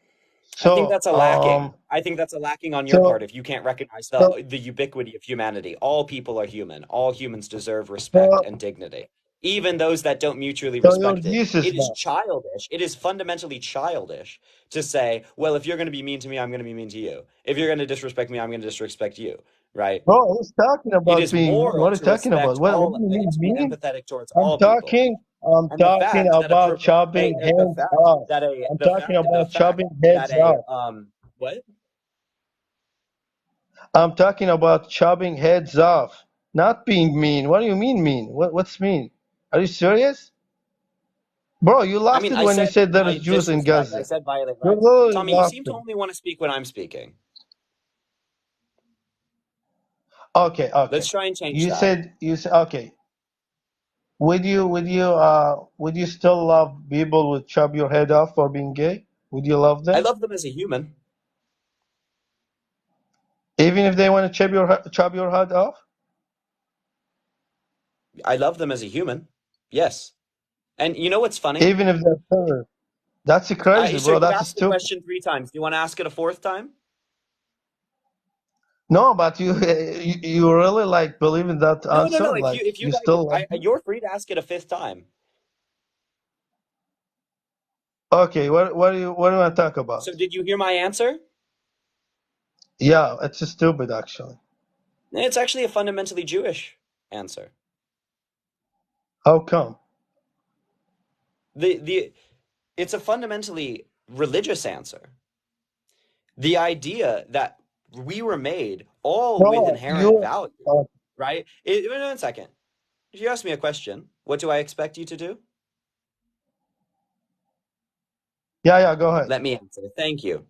I think that's a so lacking. I think that's a lacking on your so part if you can't recognize so the ubiquity of humanity. All people are human. All humans deserve respect so and dignity. Even those that don't mutually so you're respect it. Jesus It is now, childish. It is fundamentally childish to say, well, if you're going to be mean to me, I'm going to be mean to you. If you're going to disrespect me, I'm going to disrespect you, right? bro. Who's talking It about is being mean? moral What are you to talking about? respect What all do you mean and to be mean? empathetic towards I'm all people. talking. I'm And talking about chopping the heads fact off. that a I'm talking the about fact chopping that heads a off. what? I'm talking about chopping heads off, not being mean. What do you mean mean? What's mean? Are you serious? Bro, you I lost mean, it I when you said said there is by Jews in disrespect. I Gaza. said violate You rights. literally Tommy, you lost seem to it. only want to speak when I'm speaking. Okay, Let's okay. try and change You that. said okay. Would you still love people who chop your head off for being gay? Would you love I them? love them as a human. Even if they want to chop your head off? I love them as a human. Yes. And you know what's funny? Even if they're terrorists. That's crazy, So bro. you've That's asked the stupid. question 3 times. Do you want to ask it a fourth time? No, but you really like believe in that No, no, no. answer? Like If you you'd like, still love them? you're free to ask it a fifth time. Okay, what do you want to talk about? So did you hear my answer? Yeah, it's stupid actually. It's actually a fundamentally Jewish answer. How come? It's a fundamentally religious answer. The idea that we were made all with Bro, inherent you. value, right? Wait 1 second. If you ask me a question, what do I expect you to do? Yeah, go ahead. Let me answer. Thank you.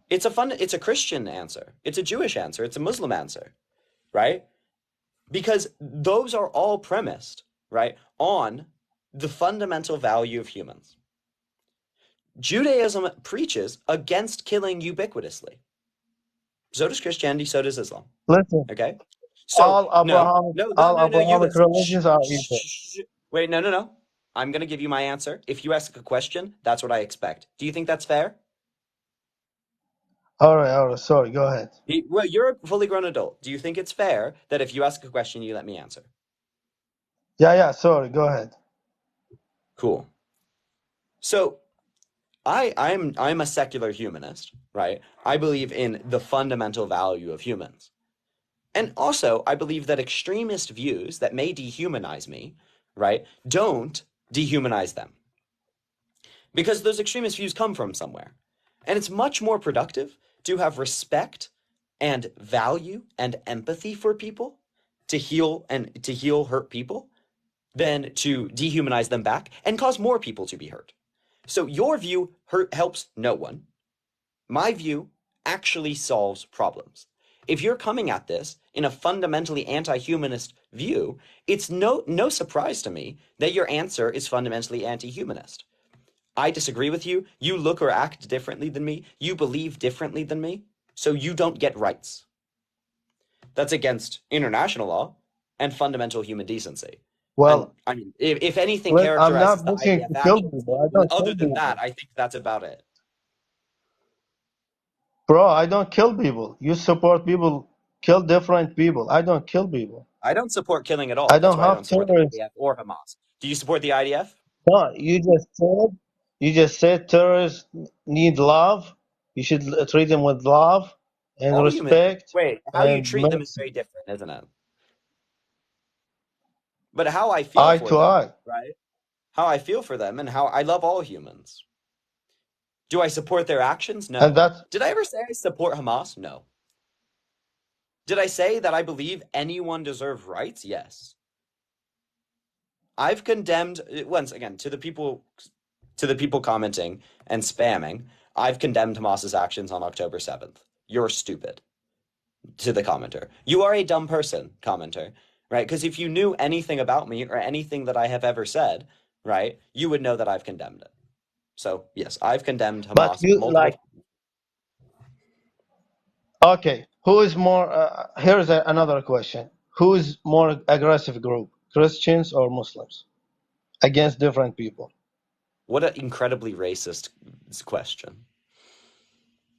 It's a Christian answer. It's a Jewish answer. It's a Muslim answer, right? Because those are all premised, right, on the fundamental value of humans. Judaism preaches against killing ubiquitously. So does Christianity, so does Islam. Listen, Okay? So, all you Abrahamic listen. religions are evil. Wait, no. I'm going to give you my answer. If you ask a question, that's what I expect. Do you think that's fair? All right, sorry, go ahead. Well, you're a fully grown adult. Do you think it's fair that if you ask a question, you let me answer? Yeah, sorry, go ahead. Cool. So, I'm a secular humanist, right? I believe in the fundamental value of humans. And also, I believe that extremist views that may dehumanize me, right, don't dehumanize them. Because those extremist views come from somewhere. And it's much more productive to have respect and value and empathy for people to heal hurt people than to dehumanize them back and cause more people to be hurt. So your view helps no one. My view actually solves problems. If you're coming at this in a fundamentally anti-humanist view, it's no surprise to me that your answer is fundamentally anti-humanist. I disagree with you. You look or act differently than me. You believe differently than me. So you don't get rights. That's against international law and fundamental human decency. Well, and, I mean, if anything I'm characterizes not the looking IDF to kill actions, people. I don't other kill than people. that, I think that's about it. Bro, I don't kill people. You support people, kill different people. I don't kill people. I don't support killing at all. I That's don't why I have don't support the terrorists. IDF or Hamas. Do you support the IDF? No, you just said terrorists need love. You should treat them with love and All human. respect Wait, how you and treat them is mercy. very different, isn't it? But how I feel Eye for to them, eye. right? How I feel for them and how I love all humans. Do I support their actions? And No. that's Did I ever say I support Hamas? No. Did I say that I believe anyone deserves rights? Yes. I've condemned, once again, to the people commenting and spamming, I've condemned Hamas's actions on October 7th. You're stupid. To the commenter. You are a dumb person, commenter, right? Because if you knew anything about me or anything that I have ever said, right, you would know that I've condemned it. So, yes, I've condemned but Hamas you multiple times. okay. Who is more? Here's another question. Who is more aggressive group, Christians or Muslims, against different people? What an incredibly racist question.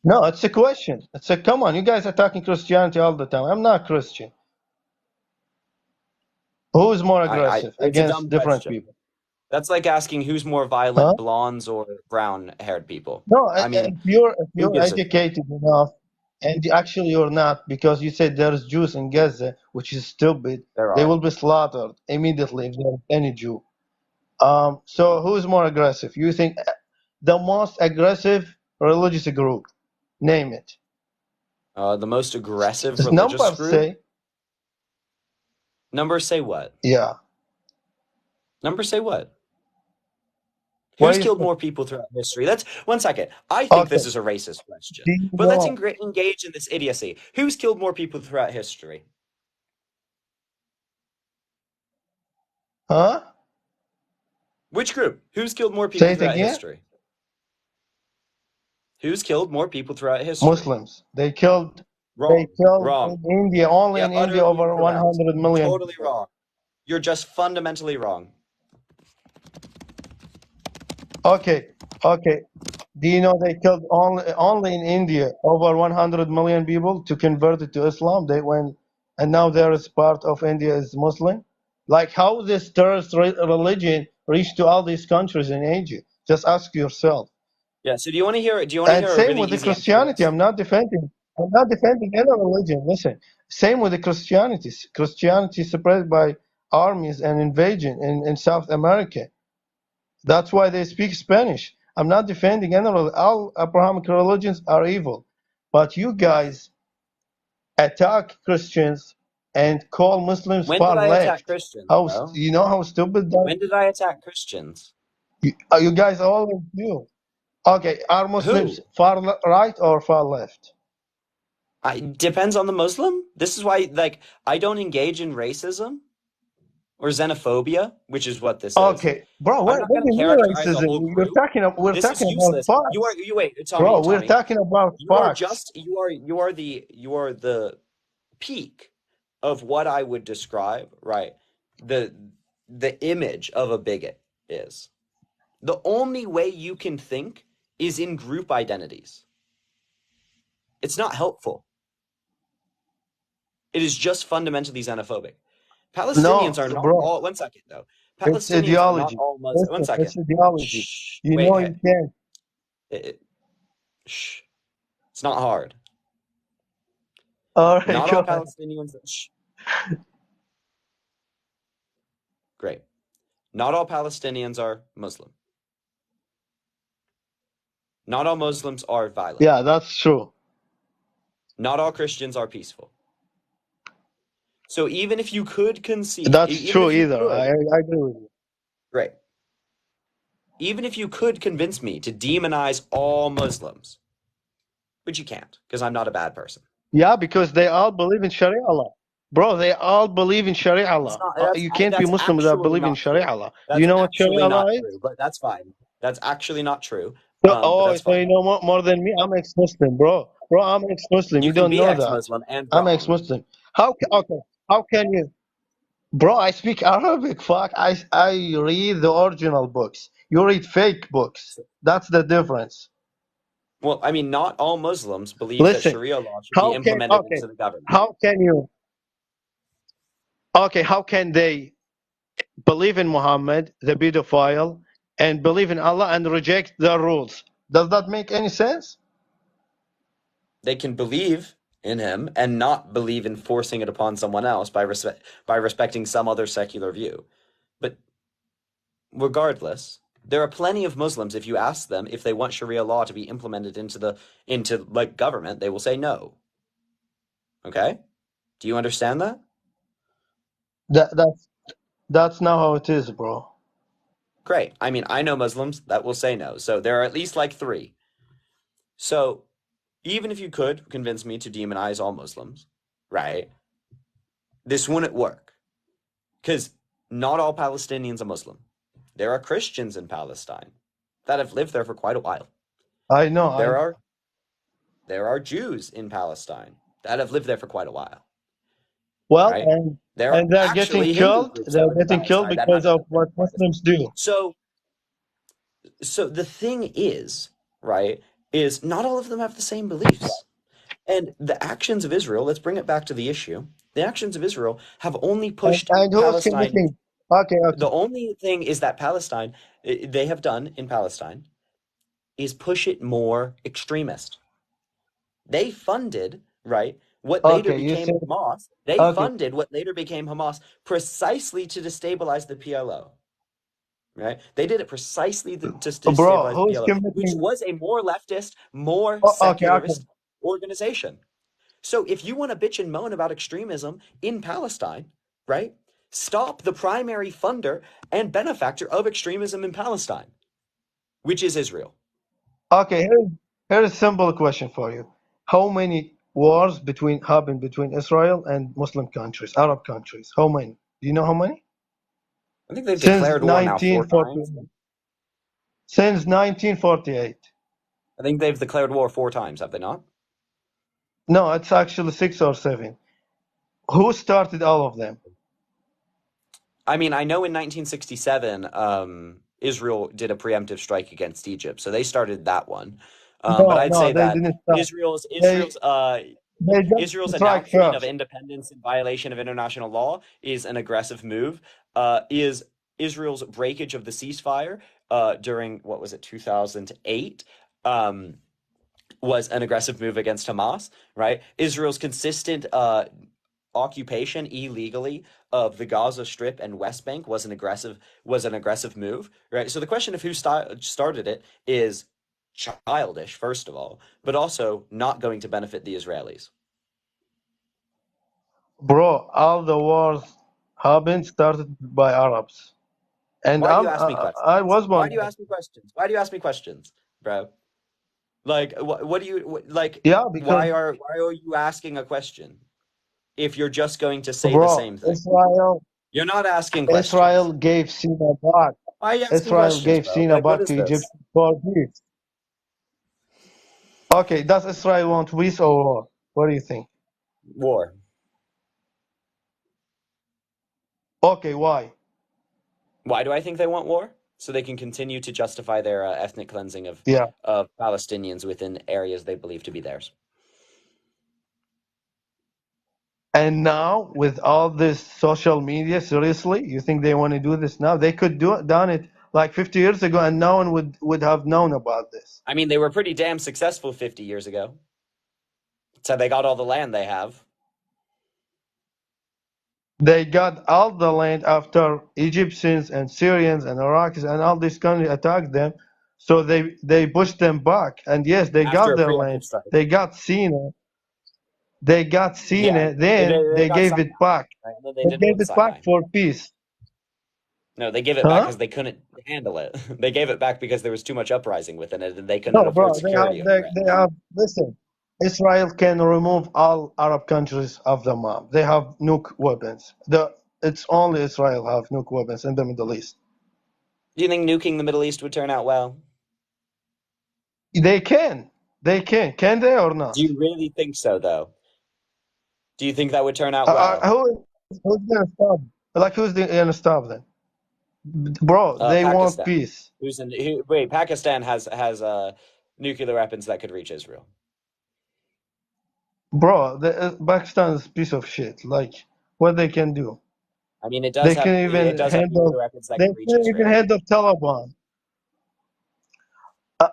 No, it's a question. Come on. You guys are talking Christianity all the time. I'm not Christian. Who is more aggressive It's a against dumb different question. people? That's like asking who's more Huh? violent, blondes or brown-haired people. No, I mean, if who you're gives a shit? educated enough, and actually you're not, because you said there's Jews in Gaza, which is stupid. There They are. will be slaughtered immediately if there's any Jew. So who's more aggressive? You think the most aggressive religious group? Name it. The most aggressive Just religious numbers group? say. Numbers say what? Yeah. Numbers say what? What Who's do you killed think? more people throughout history? That's 1 second. I think Okay. this is a racist question, Do you but let's know? engage in this idiocy. Who's killed more people throughout history? Huh? Which group? Who's killed more people Say it throughout again. history? Who's killed more people throughout history? Muslims. They killed Wrong. in India, only Yeah, in India, utterly over incorrect. 100 million Totally people. wrong. You're just fundamentally wrong. Okay. Do you know they killed only in India over 100 million people to convert it to Islam? They went, and now there is part of India is Muslim. Like how this terrorist religion reached to all these countries in Asia? Just ask yourself. Yeah, so do you want to hear And a same really with the easy answer to Christianity. this? I'm not defending I'm not defending any religion. Listen, same with the Christianity. Christianity spread by armies and invasion in South America. That's why they speak Spanish. I'm not defending any religion. All Abrahamic religions are evil, but you guys attack Christians and call Muslims When did far I attack left. Christians, bro? You know how stupid that? When did I attack Christians? You guys always do. Okay, are Muslims Who? far right or far left? Depends on the Muslim. This is why, like, I don't engage in racism or xenophobia, which is what this is. Okay, bro, I'm what not do going you to mean characterize a racism? whole group. We're This is talking about useless. facts, You wait, bro. Tommy, We're talking about facts. you are the peak of what I would describe, right? The image of a bigot is. The only way you can think is in group identities. It's not helpful. It is just fundamentally xenophobic. Palestinians No, are not bro, all, one second though. it's Palestinians are not ideology. all Muslim. One Listen, second. it's ideology. Shh. You Wait, know hey. you can't. Shh. It's not hard. All right, Not go all ahead. Palestinians. Shh. Great. Not all Palestinians are Muslim. Not all Muslims are violent. Yeah, that's true. Not all Christians are peaceful. So even if you could concede, That's even true if you either. I could, agree with you. great. Even if you could convince me to demonize all Muslims, which you can't, because I'm not a bad person. Yeah, because they all believe in Sharia law. Bro, they all believe in Sharia That's law. not. You can't be That's Muslim without actually believing in not true. Sharia law. Do you That's know what actually Sharia law not is? true. But that's fine. That's actually not true. So, But that's so fine. you know more than me? I'm ex-Muslim, bro. Bro, I'm ex-Muslim. You You can don't be know that. ex-Muslim and I'm wrong. ex-Muslim. Okay, how can you? Bro, I speak Arabic. Fuck, I read the original books. You read fake books. That's the difference. Well, I mean, not all Muslims believe that Listen, Sharia law should be implemented into the government. how can you? Okay, how can they believe in Muhammad, the pedophile, and believe in Allah and reject the rules? Does that make any sense? They can believe in him and not believe in forcing it upon someone else by respecting some other secular view. But regardless, there are plenty of Muslims, if you ask them if they want Sharia law to be implemented into like government, they will say no. Okay? Do you understand that? That's not how it is, bro. Great. I mean, I know Muslims that will say no. So there are at least like 3. So even if you could convince me to demonize all Muslims, right? This wouldn't work. Because not all Palestinians are Muslim. There are Christians in Palestine that have lived there for quite a while. I know. There are Jews in Palestine that have lived there for quite a while. Well, Right? There are and they're getting actually Hindu killed. groups that They're live in getting killed Palestine that have because of lived there what for quite a Muslims do. So the thing is, right, is not all of them have the same beliefs. And the actions of Israel, let's bring it back to the issue. The actions of Israel have only pushed And who's Palestine. committing? Okay. The only thing is that Palestine, they have done in Palestine, is push it more extremist. They funded, right, what later Okay, you became said Hamas. They okay. funded what later became Hamas precisely to destabilize the PLO. Right? They did it precisely to Bro, destabilize the who's PLO, which committing? was a more leftist, more Okay. secularist organization. So if you want to bitch and moan about extremism in Palestine, right? Stop the primary funder and benefactor of extremism in Palestine, which is Israel. Okay, here's a simple question for you. How many wars happened between Israel and Muslim countries, Arab countries? How many? Do you know how many? I think they've Since declared war now 4 times. 1948. Since 1948. I think they've declared war 4 times, have they not? No, it's actually 6 or 7. Who started all of them? I mean, I know in 1967, Israel did a preemptive strike against Egypt, so they started that one. But I'd No, say they that didn't start. Israel's They Israel's just strike announcement of first. independence in violation of international law is an aggressive move. Is Israel's breakage of the ceasefire during, what was it, 2008, was an aggressive move against Hamas, right? Israel's consistent occupation illegally of the Gaza Strip and West Bank was an aggressive move, right? So the question of who started it is childish, first of all, but also not going to benefit the Israelis. Bro, all the wars happened started by Arabs, and Why do you ask me questions? I was Why one. do you ask me questions? Why do you ask me questions, bro? Like, what do you like? Yeah, because Why are you asking a question if you're just going to say the bro, same thing? You're not asking Israel questions. gave Sinai back. Why are you asking Israel questions, gave bro? Sinai Like, what back is to this? Egypt for peace. Okay, does Israel want peace or war? What do you think? War. Okay, why? Why do I think they want war? So they can continue to justify their ethnic cleansing Yeah. of Palestinians within areas they believe to be theirs. And now, with all this social media, seriously, you think they want to do this now? They could done it like 50 years ago, and no one would have known about this. I mean, they were pretty damn successful 50 years ago. So they got all the land they have. They got all the land after Egyptians and Syrians and Iraqis and all these countries attacked them. So they pushed them back. And yes, they After got a their preemptive land. strike. They got Sinai. They got Yeah, Sinai. Then they they got gave Sinai, it back. right? And then they They did away gave with it back Sinai. for peace. No, they gave it back Huh? because they couldn't handle it. They gave it back because there was too much uprising within it, and they couldn't No, afford bro, security over it. they have, listen, Israel can remove all Arab countries of the map. They have nuke weapons. It's only Israel have nuke weapons in the Middle East. Do you think nuking the Middle East would turn out well? They can. They can. Can they or not? Do you really think so, though? Do you think that would turn out well? Who's gonna stop? Like, who's gonna stop them? Bro, they want Pakistan. peace. Wait, Pakistan has nuclear weapons that could reach Israel. Bro, Pakistan is a piece of shit. Like, what they can do? I mean, it They does can even have nuclear handle. weapons that They can reach can even Israel. handle Taliban.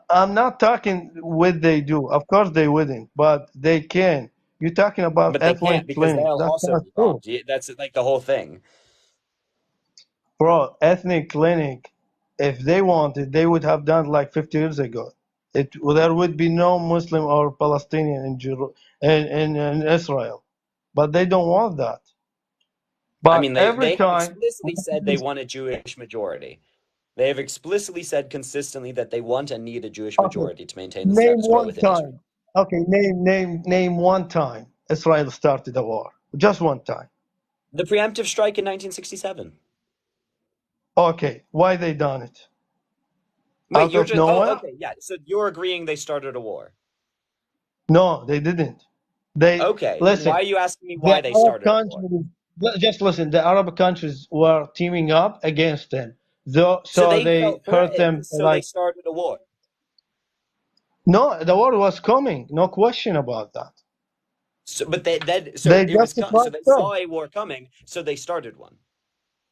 I'm not talking what they do. Of course they wouldn't, but they can. You're talking about But they can't ethnic because cleaning. they'll That's also not be true. bombed. That's like the whole thing. Bro, ethnic cleaning, if they wanted, they would have done like 50 years ago. There would be no Muslim or Palestinian in Israel. But they don't want that. I But mean, every they have time, explicitly said they want a Jewish majority. They have explicitly said consistently that they want and need a Jewish okay, majority to maintain the name status quo one within Israel. time. Okay, name one time Israel started a war. Just one time. The preemptive strike in 1967. Okay, why they done it? Wait, Out you're of just nowhere? okay, yeah. So you're agreeing they started a war. No, they didn't. They Okay, then why listen. are you asking me The why they Arab started a war? countries, just listen. The Arab countries were teaming up against them, So so they they felt hurt threatened, them. so they Like, started a war. no, the war was coming. No question about that. So, but so They it was so justified they them. saw a war coming, so they started one.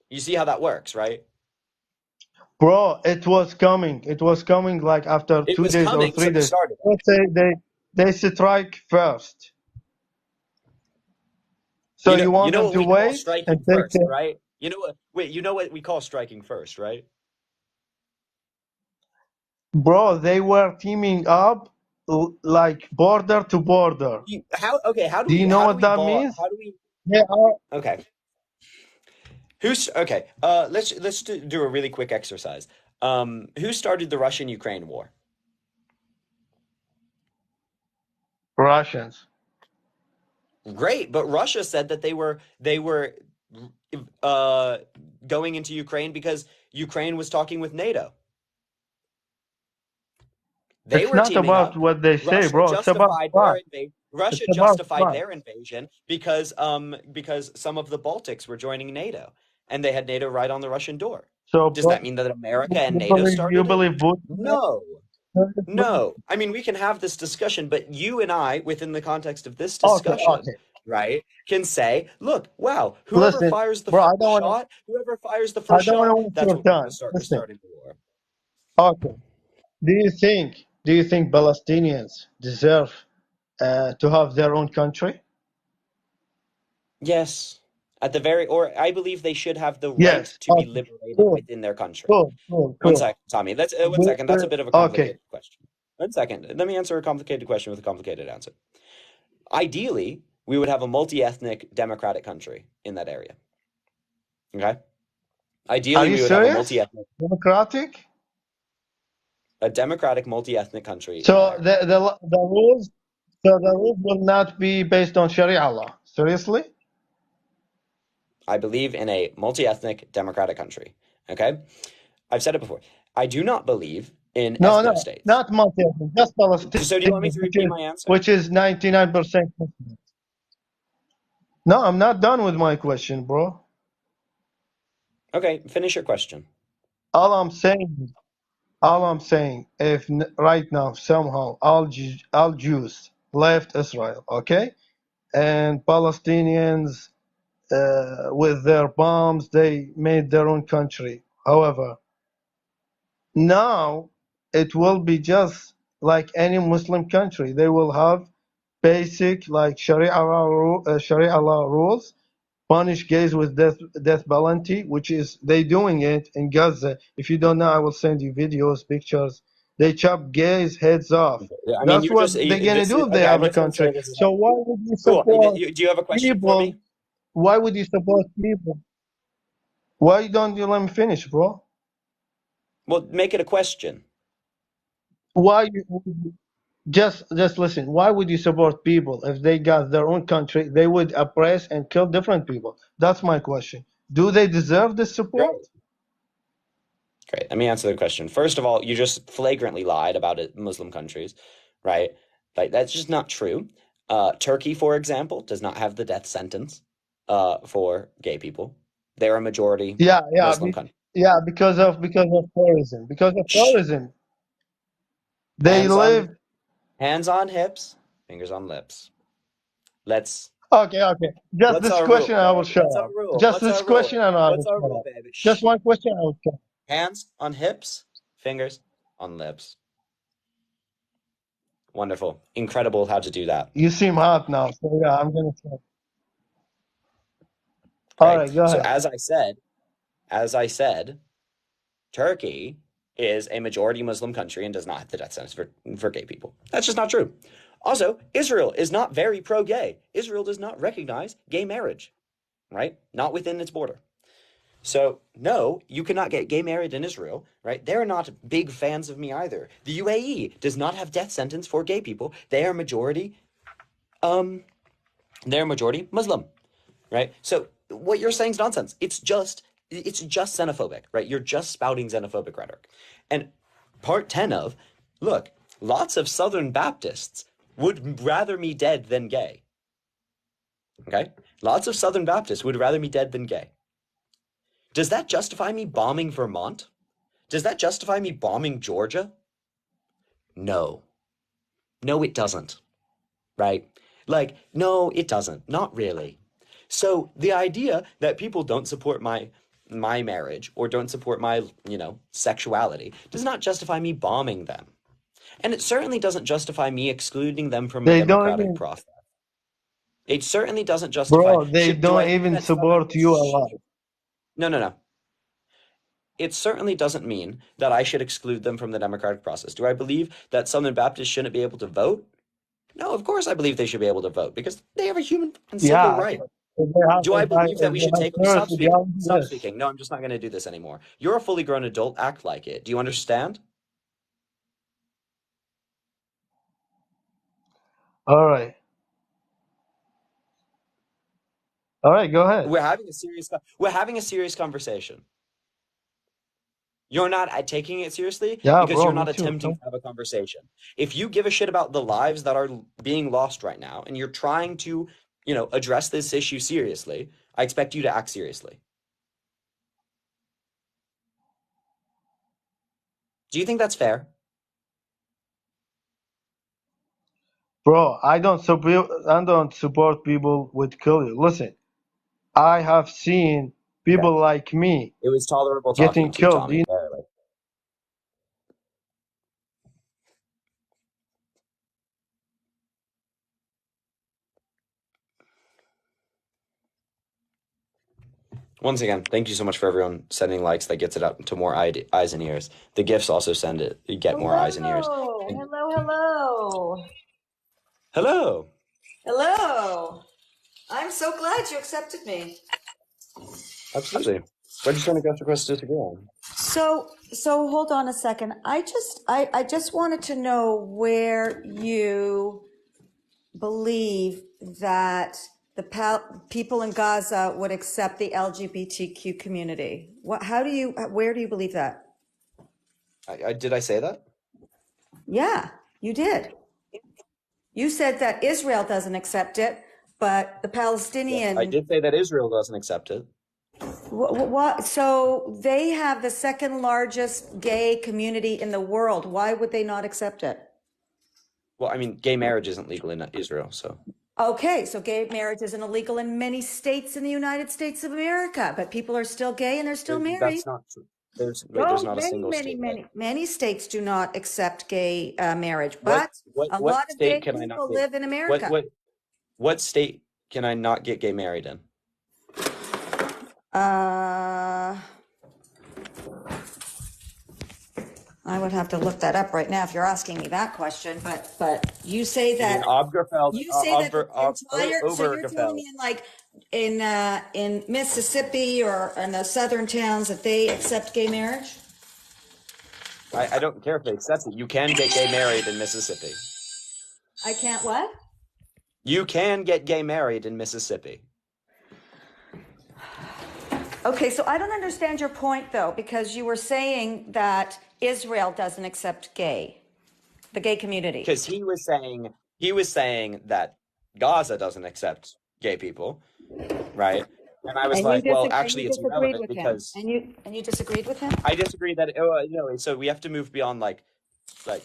You see how that works, right? Bro, it was coming. It was coming like after It two was days or coming, so three they days. started it. Let's say they strike first. So you You want know them what to we call wait and striking take first, the right? You know what? Wait, you know what we call striking first, right? bro, they were teaming up like border to border. How? Okay, Do you know what that means? how do we? They are Okay, who's okay? Let's do a really quick exercise. Who started the Russian-Ukraine war? Russians. Great, but Russia said that they were uh going into Ukraine because Ukraine was talking with NATO. They It's were not teaming about up. what they say, bro. It's about fact. It's Russia about justified fact. their invasion because some of the Baltics were joining NATO and they had NATO right on the Russian door. So, Does that mean that America and NATO you started it? believe Putin? No. No. I mean, we can have this discussion, but you and I, within the context of this Okay, discussion, okay. right, can say, look, wow, whoever Listen, fires the bro. first shot, I don't want to waste that's your what we're going to time. start. We're Listen. starting the war. Okay. Do you think do you think Palestinians deserve to have their own country? Yes. Or I believe they should have the right Yes. to be Okay. liberated Cool. within their country. Cool. Cool. One Cool. second, Tommy. One second. That's a bit of a Okay. complicated question. 1 second. Let me answer a complicated question with a complicated answer. Ideally, we would have a multi-ethnic democratic country in that area. Okay? Are Ideally, you we would have serious? Democratic? a democratic multi-ethnic country in that So area. the rules will not be based on Sharia law. Seriously? I believe in a multi-ethnic democratic country. Okay? I've said it before. I do not believe in No, ethno-states. not multi-ethnic, just Palestinian, So do you want me to repeat my answer? which is 99% Muslim. No, I'm not done with my question, bro. Okay, finish your question. All I'm saying, if right now somehow all Jews left Israel, okay, and Palestinians with their bombs they made their own country. However, now it will be just like any Muslim country. They will have basic like Sharia law rules, punish gays with death penalty, which is they doing it in Gaza. If you don't know, I will send you videos, pictures. They chop gays' heads off. I mean, That's what they're gonna do if they okay. have I'm a just gonna country. say this is So why would you cool. support Do you have a question for people? me? Why would you support people? Why don't you let me finish, bro? Well, make it a question. Why you just listen? Why would you support people if they got their own country? They would oppress and kill different people. That's my question. Do they deserve this support? Great. Let me answer the question. First of all, you just flagrantly lied about it, Muslim countries, right? Like that's just not true. Turkey, for example, does not have the death sentence for gay people. They're a majority Muslim country. Yeah, because of terrorism. Because of Shh. terrorism, they live. Hands on hips, fingers on lips. Let's. Okay. Just What's this our rule, question, I will babe? shut What's our up. rule? Just What's this our rule? question, and I will What's our shut rule, up. baby? Just Shh. one question, I will shut up. Hands on hips, fingers on lips. Wonderful. Incredible how to do that. You seem hot now, so yeah, I'm gonna shut up. Great. All right, go So ahead. as I said, Turkey is a majority Muslim country and does not have the death sentence for gay people. That's just not true. Also, Israel is not very pro-gay. Israel does not recognize gay marriage, right? Not within its border. So, no, you cannot get gay married in Israel, right? They're not big fans of me either. The UAE does not have death sentence for gay people. They are majority Muslim, right? So what you're saying is nonsense. It's just xenophobic, right? You're just spouting xenophobic rhetoric. And part 10 of, look, lots of Southern Baptists would rather me dead than gay. Okay? Lots of Southern Baptists would rather me dead than gay. Does that justify me bombing Vermont? Does that justify me bombing Georgia? No. No, it doesn't. Right? Like, no, it doesn't. Not really. So the idea that people don't support my marriage or don't support my, sexuality does not justify me bombing them. And it certainly doesn't justify me excluding them from a They don't democratic even, process. It certainly doesn't justify. bro. They Do I don't mean even that Southern? support you alive. No. It certainly doesn't mean that I should exclude them from the democratic process. Do I believe that Southern Baptists shouldn't be able to vote? No, of course I believe they should be able to vote because they have a human and civil Yeah. right. If they have, Do I believe that we should take... Stop terrorist speaking. ideology, Stop yes. speaking. No, I'm just not going to do this anymore. You're a fully grown adult. Act like it. Do you understand? All right. Go ahead. We're having a serious conversation. You're not taking it seriously Yeah, because bro, you're me not too. attempting to have a conversation. If you give a shit about the lives that are being lost right now and you're trying to, address this issue seriously, I expect you to act seriously. Do you think that's fair? Bro, I don't support people with kill you. Listen, I have seen people like me It was tolerable getting talking to you, killed. Tommy. Barely. Once again, thank you so much for everyone sending likes. That gets it up to more eyes and ears. The gifts also send it. You get more eyes and ears. And Hello. hello. Hello. I'm so glad you accepted me. Absolutely. Why did you send a guest request to disagree on? So hold on a second. I just wanted to know where you believe that the people in Gaza would accept the LGBTQ community. Where do you believe that? Did I say that? Yeah, you did. You said that Israel doesn't accept it, but the Palestinian. I did say that Israel doesn't accept it. What? So they have the second largest gay community in the world. Why would they not accept it? Well, I mean, gay marriage isn't legal in Israel, so. Okay, so gay marriage isn't illegal in many states in the United States of America, but people are still gay and they're still married. That's not true. There's not a single state. Many states do not accept gay marriage, but a lot of gay people live in America. What state can I not get gay married in? I would have to look that up right now if you're asking me that question, but you say that so you're telling me in Mississippi or in the southern towns that they accept gay marriage? I don't care if they accept it. You can get gay married in Mississippi. I can't what? You can get gay married in Mississippi. Okay, so I don't understand your point though, because you were saying that Israel doesn't accept the gay community. Because he was saying that Gaza doesn't accept gay people, right? And I was actually it's irrelevant because and you disagreed with him? I disagree that so we have to move beyond like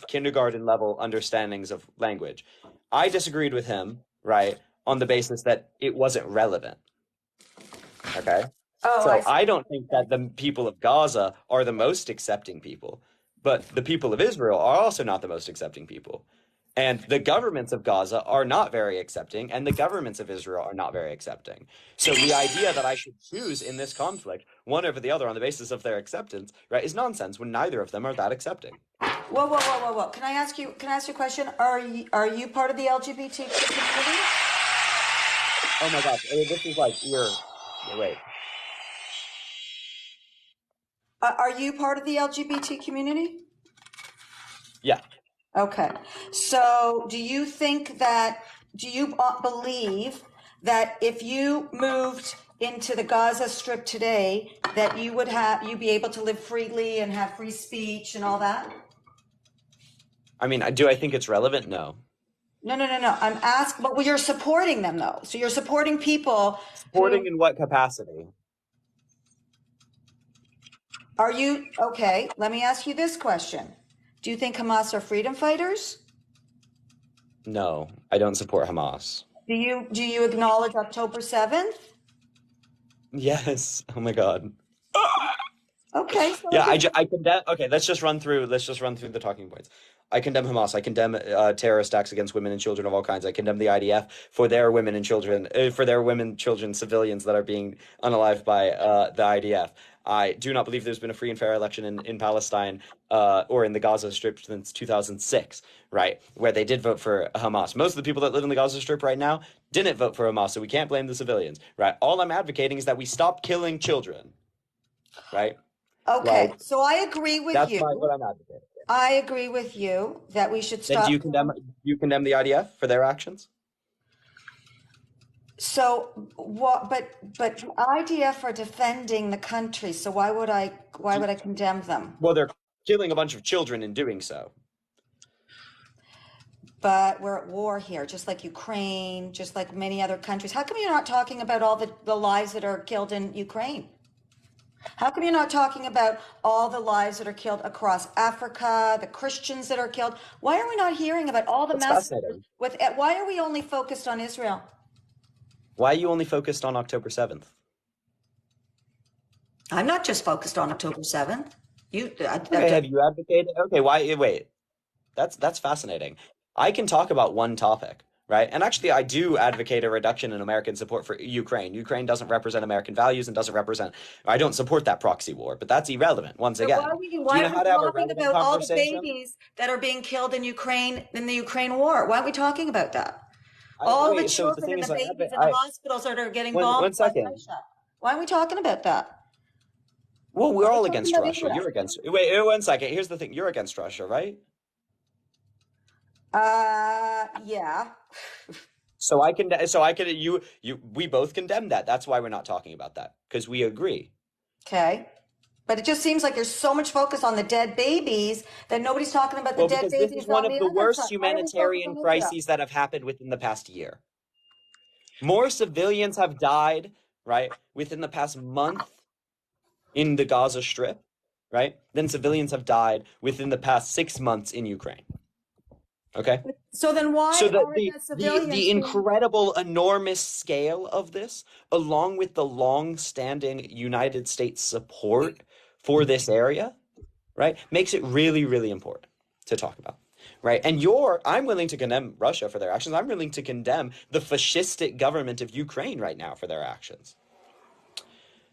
kindergarten level understandings of language. I disagreed with him, right, on the basis that it wasn't relevant. Okay? Oh, so I don't think that the people of Gaza are the most accepting people, but the people of Israel are also not the most accepting people. And the governments of Gaza are not very accepting, and the governments of Israel are not very accepting. So the idea that I should choose in this conflict one over the other on the basis of their acceptance, right, is nonsense when neither of them are that accepting. Whoa. Can I ask you a question? Are you part of the LGBT community? Oh my gosh, this is like wait. Are you part of the LGBT community? Yeah. Okay. So do you believe that if you moved into the Gaza Strip today, that you'd be able to live freely and have free speech and all that? I mean, do I think it's relevant? No. No. I'm asking, but you're supporting them though. So you're supporting people. Supporting in what capacity? Are you, okay, let me ask you this question. Do you think Hamas are freedom fighters? No, I don't support Hamas. Do you acknowledge October 7th? Yes. Oh my God. Okay. So yeah, I condemn. Okay, let's just run through the talking points. I condemn Hamas. I condemn terrorist acts against women and children of all kinds. I condemn the IDF for their women and children, civilians that are being unalived by the IDF. I do not believe there's been a free and fair election in Palestine or in the Gaza Strip since 2006, right, where they did vote for Hamas. Most of the people that live in the Gaza Strip right now didn't vote for Hamas, so we can't blame the civilians, right? All I'm advocating is that we stop killing children, right? Okay, so I agree with you. That's what I'm advocating. I agree with you that we should stop. Then do you condemn the IDF for their actions? So what? But IDF are defending the country. So why would I condemn them? Well, they're killing a bunch of children in doing so. But we're at war here, just like Ukraine, just like many other countries. How come you're not talking about all the lives that are killed in Ukraine? How come you're not talking about all the lives that are killed across Africa, the Christians that are killed? Why are we not hearing about all the massacres? Why are we only focused on Israel? Why are you only focused on October 7th? I'm not just focused on October 7th. Have you advocated? Okay, wait. That's fascinating. I can talk about one topic, right? And actually, I do advocate a reduction in American support for Ukraine. Ukraine doesn't represent American values and doesn't represent. I don't support that proxy war, but that's irrelevant. Once But again, do you know how to have a talking relevant about all the conversation? babies that are being killed in Ukraine in the Ukraine war? Why aren't we talking about that? All the So the children thing and is, the babies in the hospitals that are getting bombed one by second. Russia. Why aren't we talking about that? Well, we're Are we all talking against about Russia. Israel? You're against. Wait, 1 second. Here's the thing. You're against Russia, right? Yeah. So we both condemn that. That's why we're not talking about that, because we agree. Okay. But it just seems like there's so much focus on the dead babies that nobody's talking about the Well, dead because this babies is one on of the the other worst side. Why don't we focus humanitarian on Israel? crises that have happened within the past year. More civilians have died, right, within the past month in the Gaza Strip, right, than civilians have died within the past 6 months in Ukraine. Okay? So then why So aren't the civilians the incredible, enormous scale of this, along with the long-standing United States support for this area, right, makes it really, really important to talk about, right? And I'm willing to condemn Russia for their actions. I'm willing to condemn the fascistic government of Ukraine right now for their actions.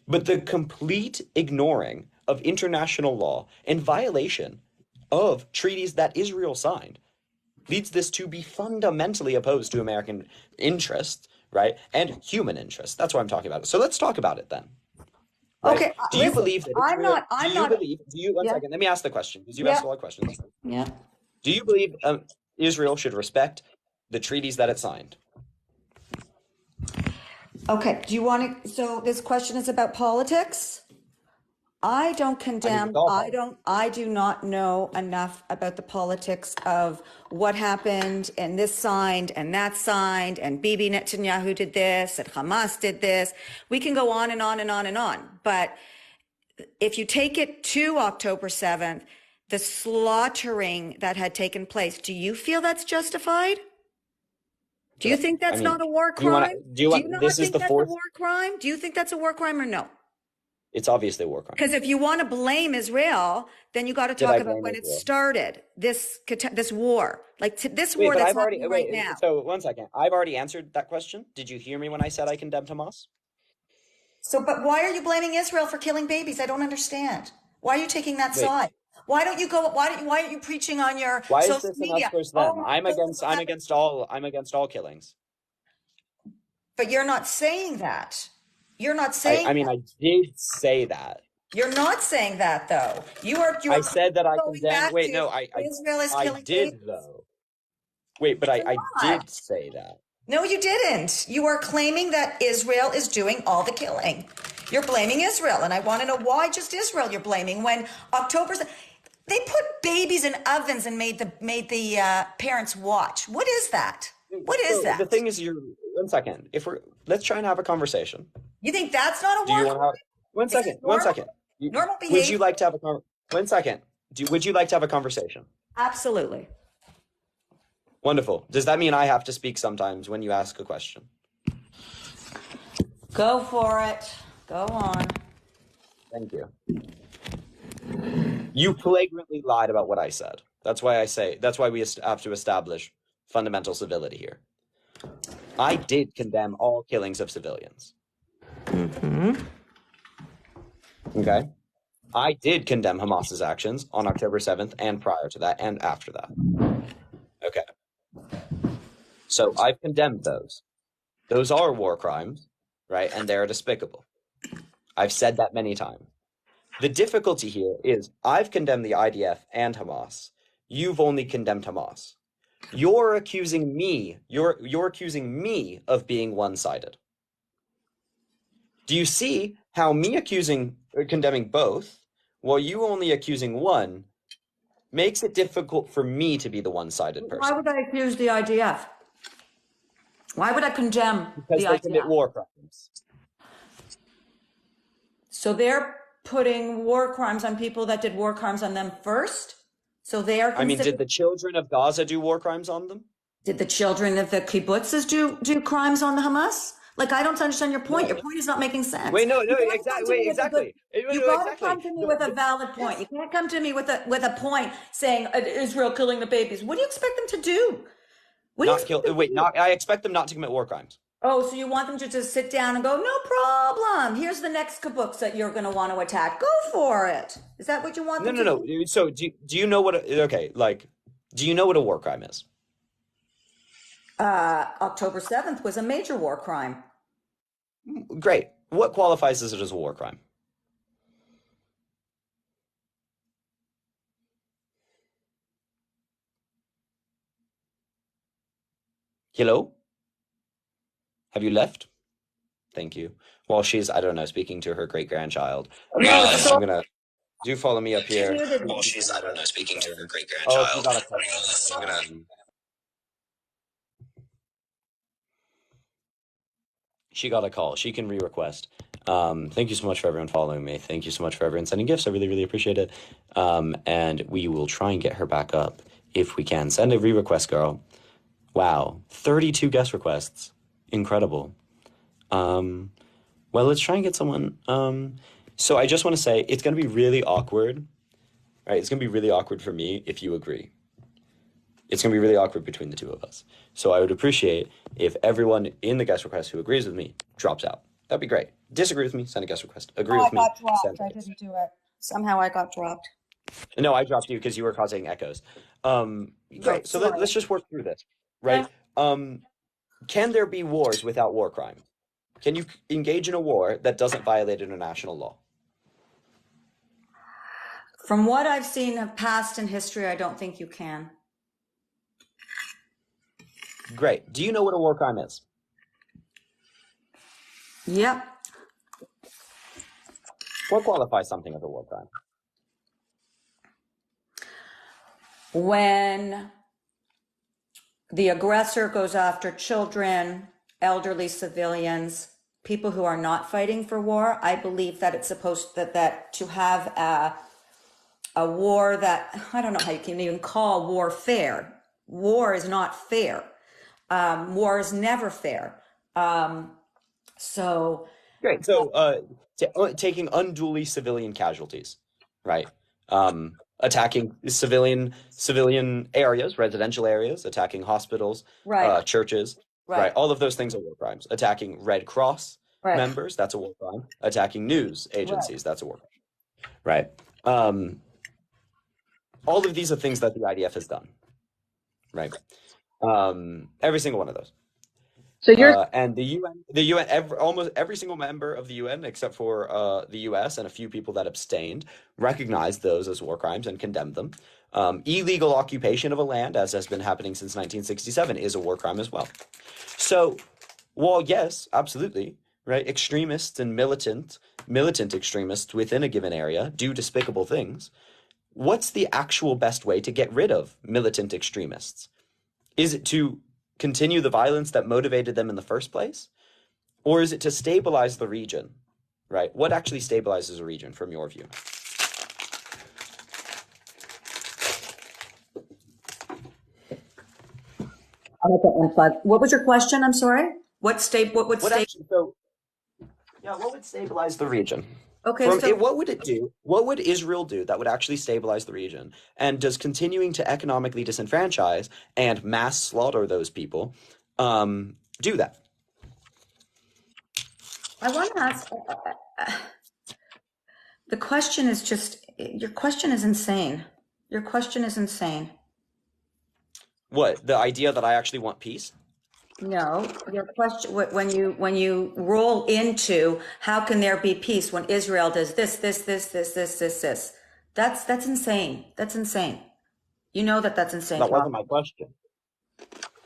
But the complete ignoring of international law and violation of treaties that Israel signed leads this to be fundamentally opposed to American interests, right? And human interests. That's what I'm talking about. So let's talk about it then. Right? Okay, Do you listen, believe that one Yeah. second, let me ask the question, because you Yeah. asked a lot of questions. Yeah. Do you believe Israel should respect the treaties that it signed? Okay, so this question is about politics? I don't condemn, it's all politics. I do not know enough about the politics of what happened and this signed and that signed and Bibi Netanyahu did this and Hamas did this. We can go on and on and on and on. But if you take it to October 7th, the slaughtering that had taken place, do you feel that's justified? Do you think that's not a war crime? Do you not think that's a war crime? Do you think that's a war crime or no? It's obviously a war crime. Because if you want to blame Israel, then you got to talk about when it started, this war. This war that's happening right now. So 1 second. I've already answered that question. Did you hear me when I said I condemned Hamas? So, but why are you blaming Israel for killing babies? I don't understand. Why are you taking that side? Why aren't you preaching on your social media? I'm against all killings. But you're not saying that. You're not saying I did say that. You're not saying that though. I said that I condemned. Israel is killing did though. Wait, but I did say that. No, you didn't. You are claiming that Israel is doing all the killing. You're blaming Israel, and I want to know why just Israel you're blaming when they put babies in ovens and made the parents watch. What is that? What is that? The thing is, 1 second. Let's try and have a conversation. You think that's not a war crime? 1 second. 1 second. Normal behavior. Would you like to have 1 second? Would you like to have a conversation? Absolutely. Wonderful. Does that mean I have to speak sometimes when you ask a question? Go for it. Go on. Thank you. You flagrantly lied about what I said. That's why we have to establish fundamental civility here. I did condemn all killings of civilians. Mm-hmm. Okay? I did condemn Hamas's actions on October 7th and prior to that and after that. Okay. So I've condemned those. Those are war crimes, right? And they're despicable. I've said that many times. The difficulty here is I've condemned the IDF and Hamas. You've only condemned Hamas. You're accusing me of being one-sided. Do you see how me condemning both, while you only accusing one, makes it difficult for me to be the one-sided person? Why would I accuse the IDF? Why would I condemn because they commit war crimes. So they're putting war crimes on people that did war crimes on them first? So they are did the children of Gaza do war crimes on them? Did the children of the kibbutzes do crimes on the Hamas? I don't understand your point. No. Your point is not making sense. Exactly. You gotta come to me with a valid point. You can't come to me with a point saying Israel killing the babies. What do you expect them to do? What do you Not expect kill. them to Wait, do? not. I expect them not to commit war crimes. Oh, so you want them to just sit down and go, no problem. Here's the next kibbutz that you're going to want to attack. Go for it. Is that what you want No, them no, to no. do? So do you know what? Okay, like, do you know what a war crime is? October 7th was a major war crime. Great. What qualifies as it as a war crime? Hello? Have you left? Thank you. Well, she's, I don't know, speaking to her great-grandchild. No, so I'm gonna do follow me up here. muted Well, me. she's, I don't know, speaking to her great-grandchild. Oh, she got a call. She got a call. She can re-request. Thank you so much for everyone following me. Thank you so much for everyone sending gifts. I really, really appreciate it. And we will try and get her back up if we can. Send a re-request, girl. Wow. 32 guest requests. Incredible. Well, let's try and get someone. So I just want to say it's going to be really awkward. Right? It's going to be really awkward for me if you agree. It's going to be really awkward between the two of us. So I would appreciate if everyone in the guest request who agrees with me drops out. That'd be great. Disagree with me, send a guest request. Agree Oh, I with me, got dropped. send a I guest. didn't do it. Somehow I got dropped. No, I dropped you because you were causing echoes. Great. So sorry. let's just work through this, right? Can there be wars without war crime? Can you engage in a war that doesn't violate international law? From what I've seen of past in history, I don't think you can. Great. Do you know what a war crime is? Yep. What qualifies something as a war crime? When the aggressor goes after children, elderly civilians, people who are not fighting for war, I believe that it's supposed that to have a war that, I don't know how you can even call war fair. War is not fair. War is never fair. So Great. So taking unduly civilian casualties, right? Attacking civilian areas, residential areas, attacking hospitals, right, churches, right? All of those things are war crimes. Attacking Red Cross members, that's a war crime. Attacking news agencies, that's a war crime, right? All of these are things that the IDF has done, right? Every single one of those. So you're and the UN, almost every single member of the UN, except for the US and a few people that abstained, recognized those as war crimes and condemned them. Illegal occupation of a land, as has been happening since 1967, is a war crime as well. So, while yes, absolutely, right, extremists and militant extremists within a given area do despicable things, what's the actual best way to get rid of militant extremists? Is it to continue the violence that motivated them in the first place? Or is it to stabilize the region, right? What actually stabilizes a region from your view? What was your question? I'm sorry. What would stabilize the region? Okay, what would it do? What would Israel do that would actually stabilize the region? And does continuing to economically disenfranchise and mass slaughter those people do that? I want to ask, the question is just, your question is insane. Your question is insane. What, the idea that I actually want peace? No, your question, when you roll into how can there be peace when Israel does this, that's insane. That's insane. You know that's insane. That wasn't my question.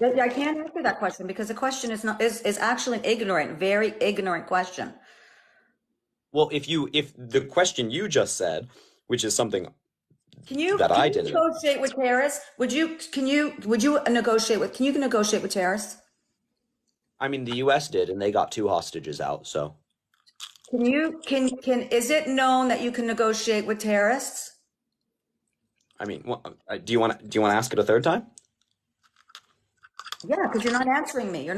I can't answer that question because the question is actually an ignorant, very ignorant question. Well, if the question you just said, which is something can you negotiate with terrorists? Can you negotiate with terrorists? I mean, the US did, and they got 2 hostages out, so. Is it known that you can negotiate with terrorists? I mean, do you want to ask it a third time? Yeah, because you're not answering me. You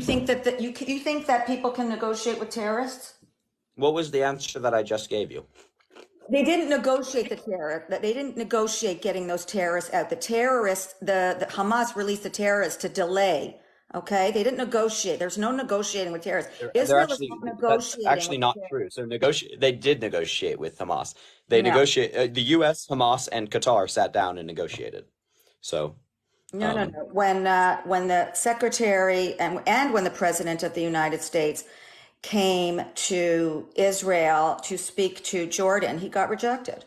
think that you think that people can negotiate with terrorists? What was the answer that I just gave you? They didn't negotiate the terror. They didn't negotiate getting those terrorists out. The terrorists, the Hamas released the terrorists to delay. Okay, they didn't negotiate. There's no negotiating with terrorists. They're Israel is actually not that's negotiating actually with not terrorists. true. So they did negotiate with Hamas. They No, negotiate the U.S., Hamas, and Qatar sat down and negotiated. So um, no. When the secretary and when the president of the United States came to Israel to speak to Jordan, he got rejected.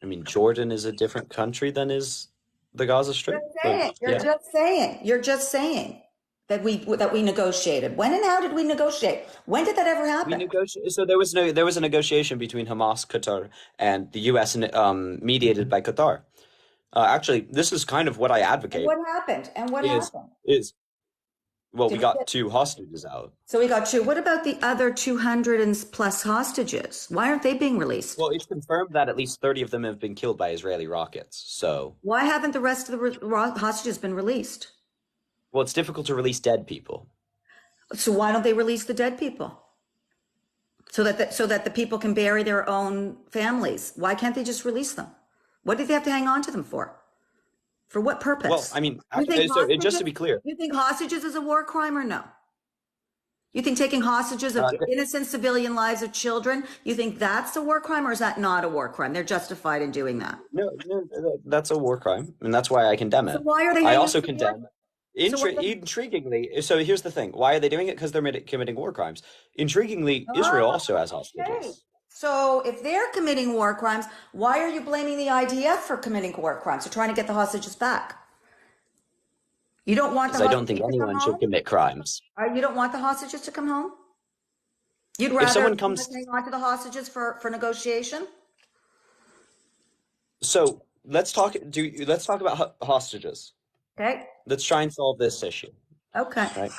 I mean, Jordan is a different country than is the Gaza Strip, but You're yeah, just saying that we negotiated. When and how did we negotiate? When did that ever we happen? negotiated. So there was a negotiation between Hamas, Qatar, and the U.S. and mediated by Qatar. Actually, this is kind of what I And advocate. what happened? And what Is happened? is well, we Did we got get? 2 hostages out. So we got two. What about the other 200 and plus hostages? Why aren't they being released? Well, it's confirmed that at least 30 of them have been killed by Israeli rockets. So, Why haven't the rest of the hostages been released? well, it's difficult to release dead people. So why don't they release the dead people? So that the people can bury their own families. Why can't they just release them? What do they have to hang on to them for? For what Well, purpose? I mean, You think so just to be clear, you think hostages is a war crime or no? You think taking hostages of innocent civilian lives of children, you think that's a war crime or is that not a war crime? They're justified in doing that. no, that's a war crime, and that's why I condemn So it. why are they I hanging also for war? condemn, So what the, intriguingly, so here's the thing. Why are they doing it? Because they're committing war crimes. Intriguingly, Israel also has okay. hostages. So if they're committing war crimes, why are you blaming the IDF for committing war crimes? They're trying to get the hostages back. You don't want the Because I don't think hostages to come anyone should home? commit crimes. You don't want the hostages to come home? You'd If rather someone comes, hang on to the hostages for negotiation? so let's talk about hostages. Okay. Let's try and solve this issue, Okay. right?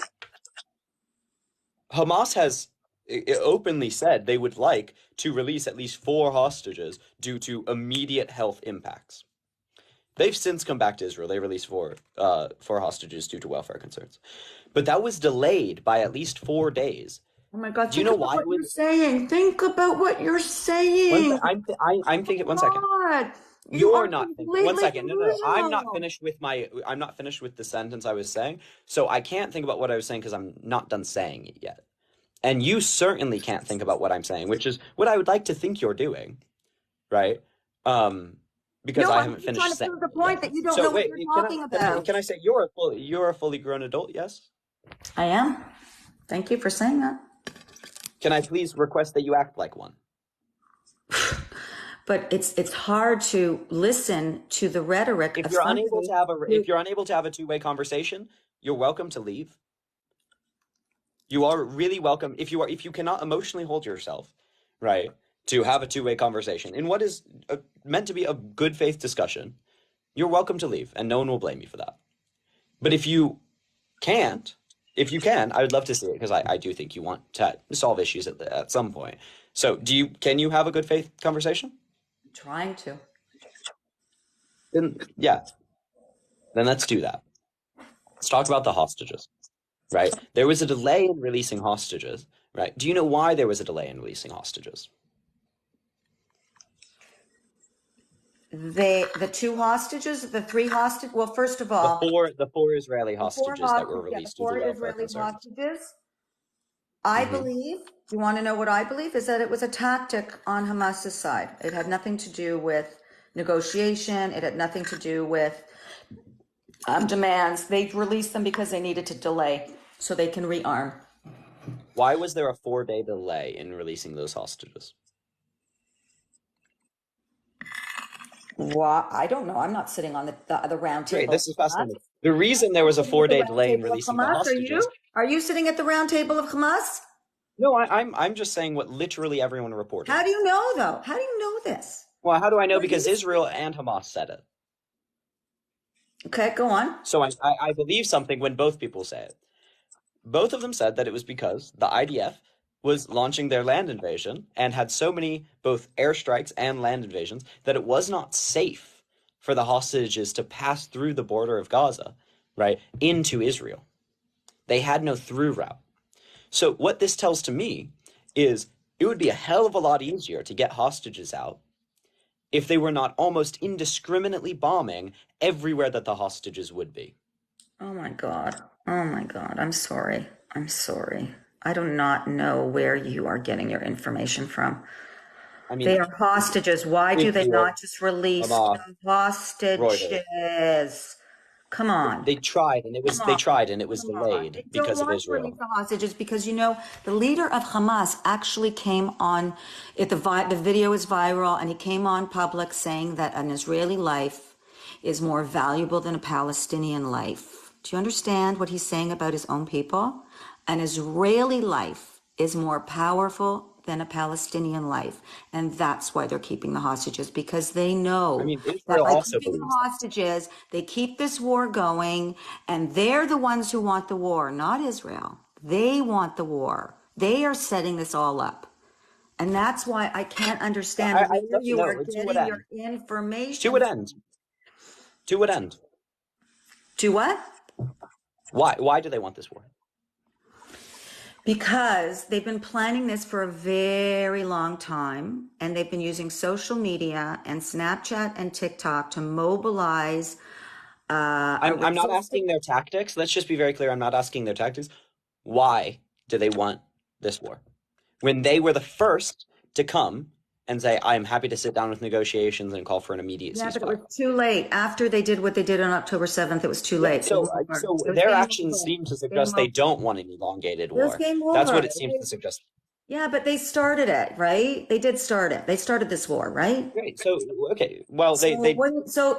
Hamas has openly said they would like to release at least 4 hostages due to immediate health impacts. They've since come back to Israel. They released 4 hostages due to welfare concerns. But that was delayed by at least 4 days. Oh my God, Do you think know about why what it you're was? saying. Think about what you're saying. I'm thinking, one second. God, you You're are not thinking. One completely second. No. I'm not delusional. finished with the sentence I was saying. So I can't think about what I was saying because I'm not done saying it yet. And you certainly can't think about what I'm saying, which is what I would like to think you're doing, right? Because No, I I'm haven't just trying finished to saying prove the it yet. point that you don't So know what wait, you're talking can I about. say you're a fully grown adult? Yes. I am. Thank you for saying that. Can I please request that you act like one? But it's hard to listen to the rhetoric If of you're unable somebody to have who, if you're unable to have a two-way conversation, you're welcome to leave. You are really welcome if you cannot emotionally hold yourself, right, to have a two-way conversation in what is meant to be a good faith discussion. You're welcome to leave, and no one will blame you for that. But if you can't, if you can, I would love to see it because I do think you want to solve issues at some point. So can you have a good faith conversation? I'm trying to. Then yeah, then let's do that. Let's talk about the hostages, right? There was a delay in releasing hostages, right? Do you know why there was a delay in releasing hostages? The 2 hostages, the 3 hostage. Well, first of all, The four Israeli the 4 hostages that were hostages, yeah, the released due to 4 welfare Israeli concerns. hostages. I Hmm. believe, do you want to know what I believe? Is that it was a tactic on Hamas's side. It had nothing to do with negotiation. It had nothing to do with demands. They released them because they needed to delay so they can rearm. Why was there a 4-day delay in releasing those hostages? Well, I don't know. I'm not sitting on the round Great, table this of is Hamas. fascinating. The reason there was a Sitting at the 4-day round delay in table of releasing the Hamas, are hostages. you? Are you sitting at the round table of Hamas? No, I'm just saying what literally everyone reported. How do you know, though? How do you know this? Well, how do I know? Well, Because Israel and Hamas said it. Okay, go on. So I believe something when both people say it. Both of them said that it was because the IDF was launching their land invasion and had so many both airstrikes and land invasions that it was not safe for the hostages to pass through the border of Gaza, right, into Israel. They had no through route. So what this tells to me is It would be a hell of a lot easier to get hostages out if they were not almost indiscriminately bombing everywhere that the hostages would be. Oh my God. Oh my God. I'm sorry. I'm sorry. I do not know where you are getting your information from. I mean, They are hostages. Why do they Israel, not just release Hamas, the hostages? Reuters. Come on. They tried, and it was Come on. delayed They don't because of want to release Israel. the hostages because, you know, the leader of Hamas actually came on, the video is viral, and he came on public saying that an Israeli life is more valuable than a Palestinian life. Do you understand what he's saying about his own people? An Israeli life is more powerful than a Palestinian life. And that's why they're keeping the hostages, because they know I mean, that Israel by also keeping the believes that. hostages, they keep this war going, and they're the ones who want the war, not Israel. They want the war. They are setting this all up. And that's why I can't understand I'd where love to you are know, to what getting your end? To information what from. end? To what end? To what? Why do they want this war? Because they've been planning this for a very long time, and they've been using social media and Snapchat and TikTok to mobilize I'm not asking their tactics. Let's just be very clear. I'm not asking their tactics. Why do they want this war? When they were the first to come and say, I am happy to sit down with negotiations and call for an immediate Yeah, but it ceasefire. was too late. After they did what they did on October 7th, it was too late. It So was over. so It was their game actions over. seem to Game suggest they over. don't want an elongated It was war. game That's what over. it seems to suggest. Yeah, but they started it, right? They did start it. They started this war, right? Great. So okay. Well, So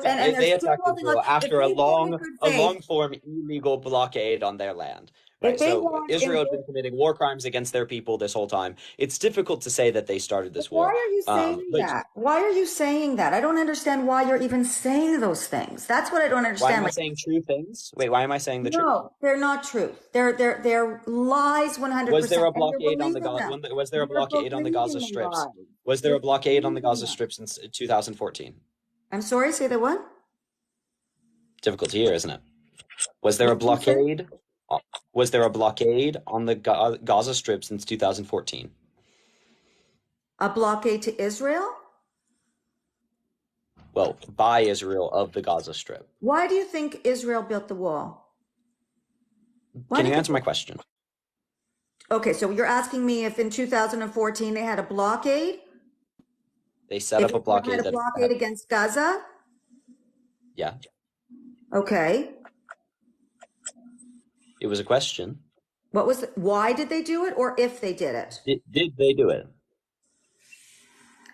and they're they still attacked holding on. Israel If after they said in good a faith, long form illegal blockade on their land. if Right. they So want, Israel had been committing war crimes against their people this whole time. It's difficult to say that they started this why war. are you saying But that? Why are you saying that? I don't understand why you're even saying those things. That's what I don't why understand. am I Like, saying true things? Wait, why am I saying the truth? no, they're not true. They're lies 100%. Was there a And you're blockade on the believing them. Was there a You're blockade on the Gaza believing the strips? lies. Was there You're a blockade on the believing Gaza them. strips in 2014? I'm sorry, say that what? Difficult to hear, isn't it? Was there a What did you say? blockade? Was there a blockade on the Gaza Strip since 2014? A blockade to Israel? Well, by Israel of the Gaza Strip. Why do you think Israel built the wall? Can you answer my question? Okay, so you're asking me if in 2014 they had a blockade? They set If up a Israel had blockade a blockade against Gaza? Yeah, Okay. it was a question. Why did they do it, or if they did it? Did they do it?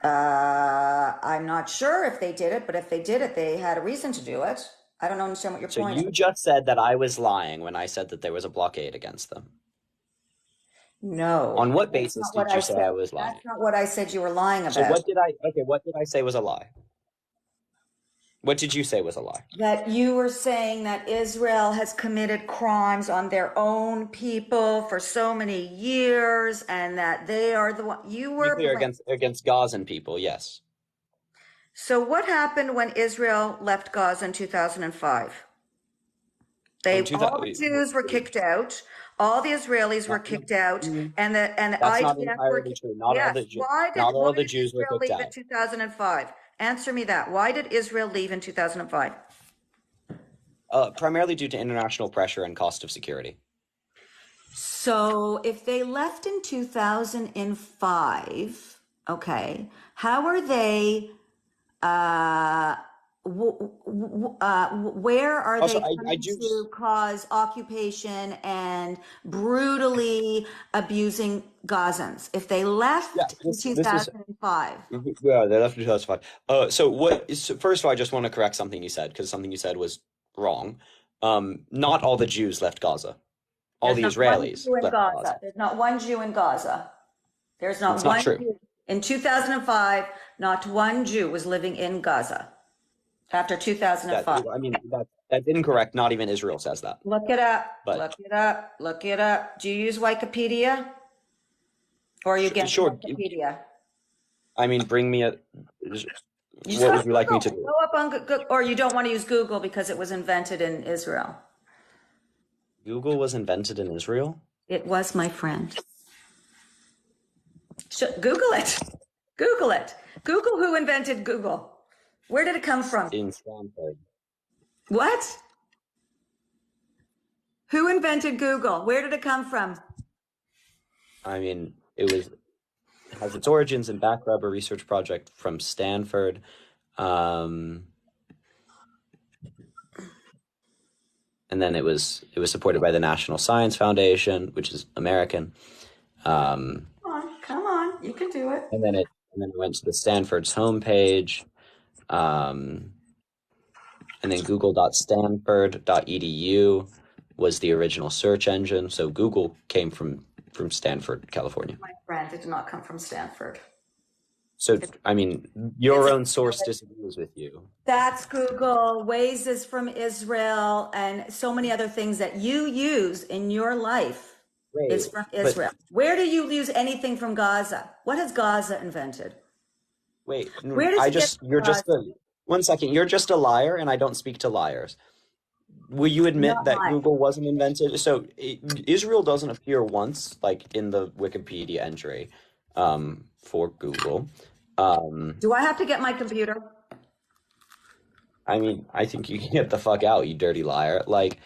I'm not sure if they did it, but if they did it, they had a reason to do it. I don't understand what your So point you is. just said that I was lying when I said that there was a blockade against them. No. On what That's basis not what did you say I said. was lying? That's not what I said you were lying So about. what did I say was a lie? What did you say was a lie? That you were saying that Israel has committed crimes on their own people for so many years, and that they are the one you To be were. clear, against Gazan people, yes. So what happened when Israel left Gaza in 2005? All the Jews were kicked out. All the Israelis were kicked out, and the That's not IDF were entirely kicked. true. Yes. Why Not all the did Jews were Israel kicked leave in out. 2005? Answer me that. Why did Israel leave in 2005? Primarily due to international pressure and cost of security. So if they left in 2005, okay, how are they? Where are Also, they coming to cause occupation and brutally abusing Gazans? If they left in 2005. Yeah, they left in 2005. First of all, I just want to correct something you said, because something you said was wrong. Not all the Jews left Gaza. All the Israelis left Gaza. There's not one Jew in Gaza. There's not It's one not true. Jew. In 2005, not one Jew was living in Gaza after 2005. That's incorrect. Not even Israel says that. Look it up. But, look it up. Look it up. Do you use Wikipedia? Or are you against sure. Wikipedia? I mean, bring me a... What would you like me to do? Go up on Google, or you don't want to use Google because it was invented in Israel. Google was invented in Israel? It was, my friend. Google it. Google it. Google who invented Google. Where did it come from? In Stanford. What? Who invented Google? Where did it come from? I mean, it has its origins in back rubber research project from Stanford. And then it was supported by the National Science Foundation, which is American. Come on, you can do it. And then it went to the Stanford's homepage. And then google.stanford.edu was the original search engine. So Google came from Stanford, California. My friend, it did not come from Stanford. So, I mean, your own source disagrees with you. That's Google. Waze is from Israel, and so many other things that you use in your life is from Israel. Where do you use anything from Gaza? What has Gaza invented? Wait, Where does one second. You're just a liar, and I don't speak to liars. Will you admit that Google wasn't invented? So Israel doesn't appear once, like in the Wikipedia entry for Google. Do I have to get my computer? I mean, I think you can get the fuck out, you dirty liar. Like,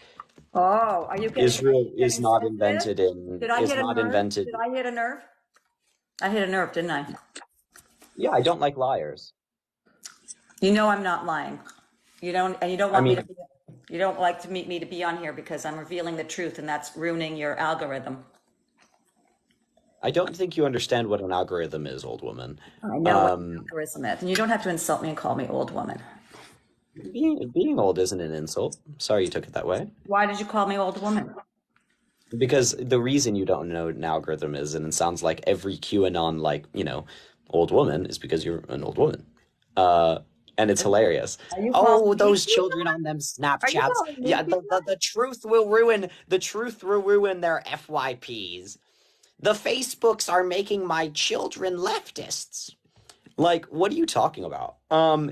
are you kidding? Israel is not invented in. Did I hit a nerve? Did I hit a nerve? I hit a nerve, didn't I? Yeah, I don't like liars. You know I'm not lying. You don't want me to. You don't like to meet me to be on here because I'm revealing the truth, and that's ruining your algorithm. I don't think you understand what an algorithm is, old woman. I know what an algorithm is, and you don't have to insult me and call me old woman. Being old isn't an insult. Sorry you took it that way. Why did you call me old woman? Because the reason you don't know what an algorithm is, and it sounds like every QAnon, like, old woman, is because you're an old woman. And it's hilarious. Oh, those children on them Snapchats. Yeah, the truth will ruin their FYPs. The Facebooks are making my children leftists. Like, what are you talking about?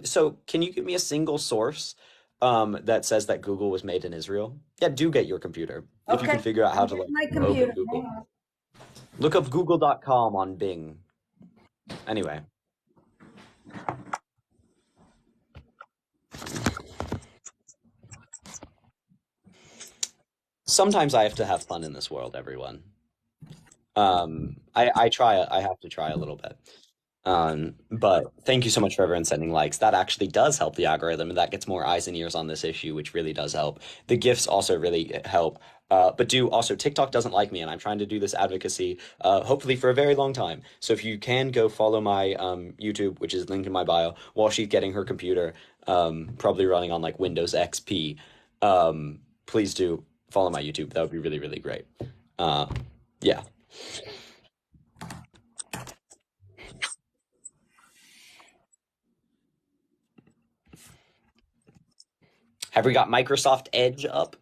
So can you give me a single source that says that Google was made in Israel? Yeah, do get your computer. Okay. If you can figure out how to open Google. Look up google.com on Bing. Anyway. Sometimes I have to have fun in this world, everyone. I have to try a little bit. But thank you so much for everyone sending likes. That actually does help the algorithm, and that gets more eyes and ears on this issue, which really does help. The GIFs also really help. But TikTok doesn't like me, and I'm trying to do this advocacy, hopefully for a very long time. So if you can go follow my YouTube, which is linked in my bio, while she's getting her computer, probably running on like Windows XP, please do follow my YouTube. That would be really, really great. Yeah. Have we got Microsoft Edge up?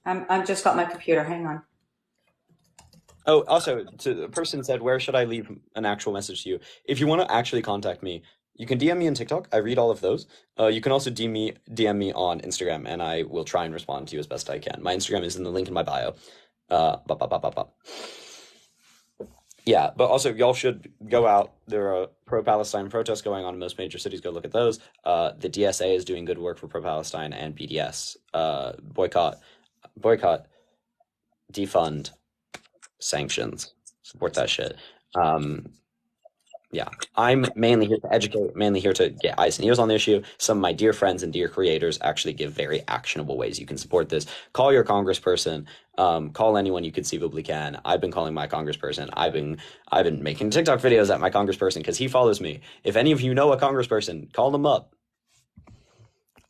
I'm just got my computer. Hang on. Oh, also, the person said, where should I leave an actual message to you? If you want to actually contact me, you can DM me on TikTok. I read all of those. You can also DM me on Instagram, and I will try and respond to you as best I can. My Instagram is in the link in my bio. Yeah, but also, y'all should go out. There are pro-Palestine protests going on in most major cities. Go look at those. The DSA is doing good work for pro-Palestine and BDS. Boycott, defund, sanctions, support that shit. Yeah, I'm mainly here to educate, mainly here to get eyes and ears on the issue. Some of my dear friends and dear creators actually give very actionable ways you can support this. Call your congressperson. Call anyone you conceivably can. I've been calling my congressperson. I've been making TikTok videos at my congressperson because he follows me. If any of you know a congressperson, call them up.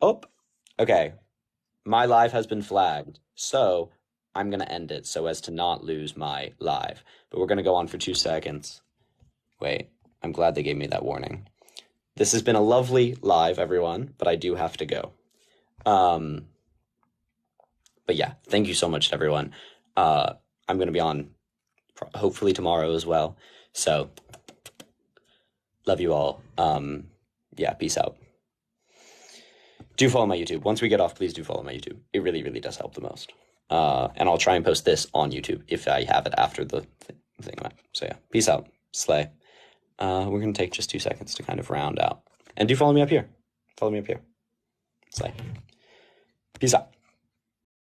Oh, okay. My live has been flagged, so I'm going to end it so as to not lose my live. But we're going to go on for 2 seconds. Wait, I'm glad they gave me that warning. This has been a lovely live, everyone, but I do have to go. But yeah, thank you so much to everyone. I'm going to be on hopefully tomorrow as well. So, love you all. Yeah, peace out. Do follow my YouTube. Once we get off, please do follow my YouTube. It really, really does help the most. And I'll try and post this on YouTube if I have it after the thing. So yeah, peace out. Slay. We're going to take just 2 seconds to kind of round out. And do follow me up here. Follow me up here. Slay. Peace out.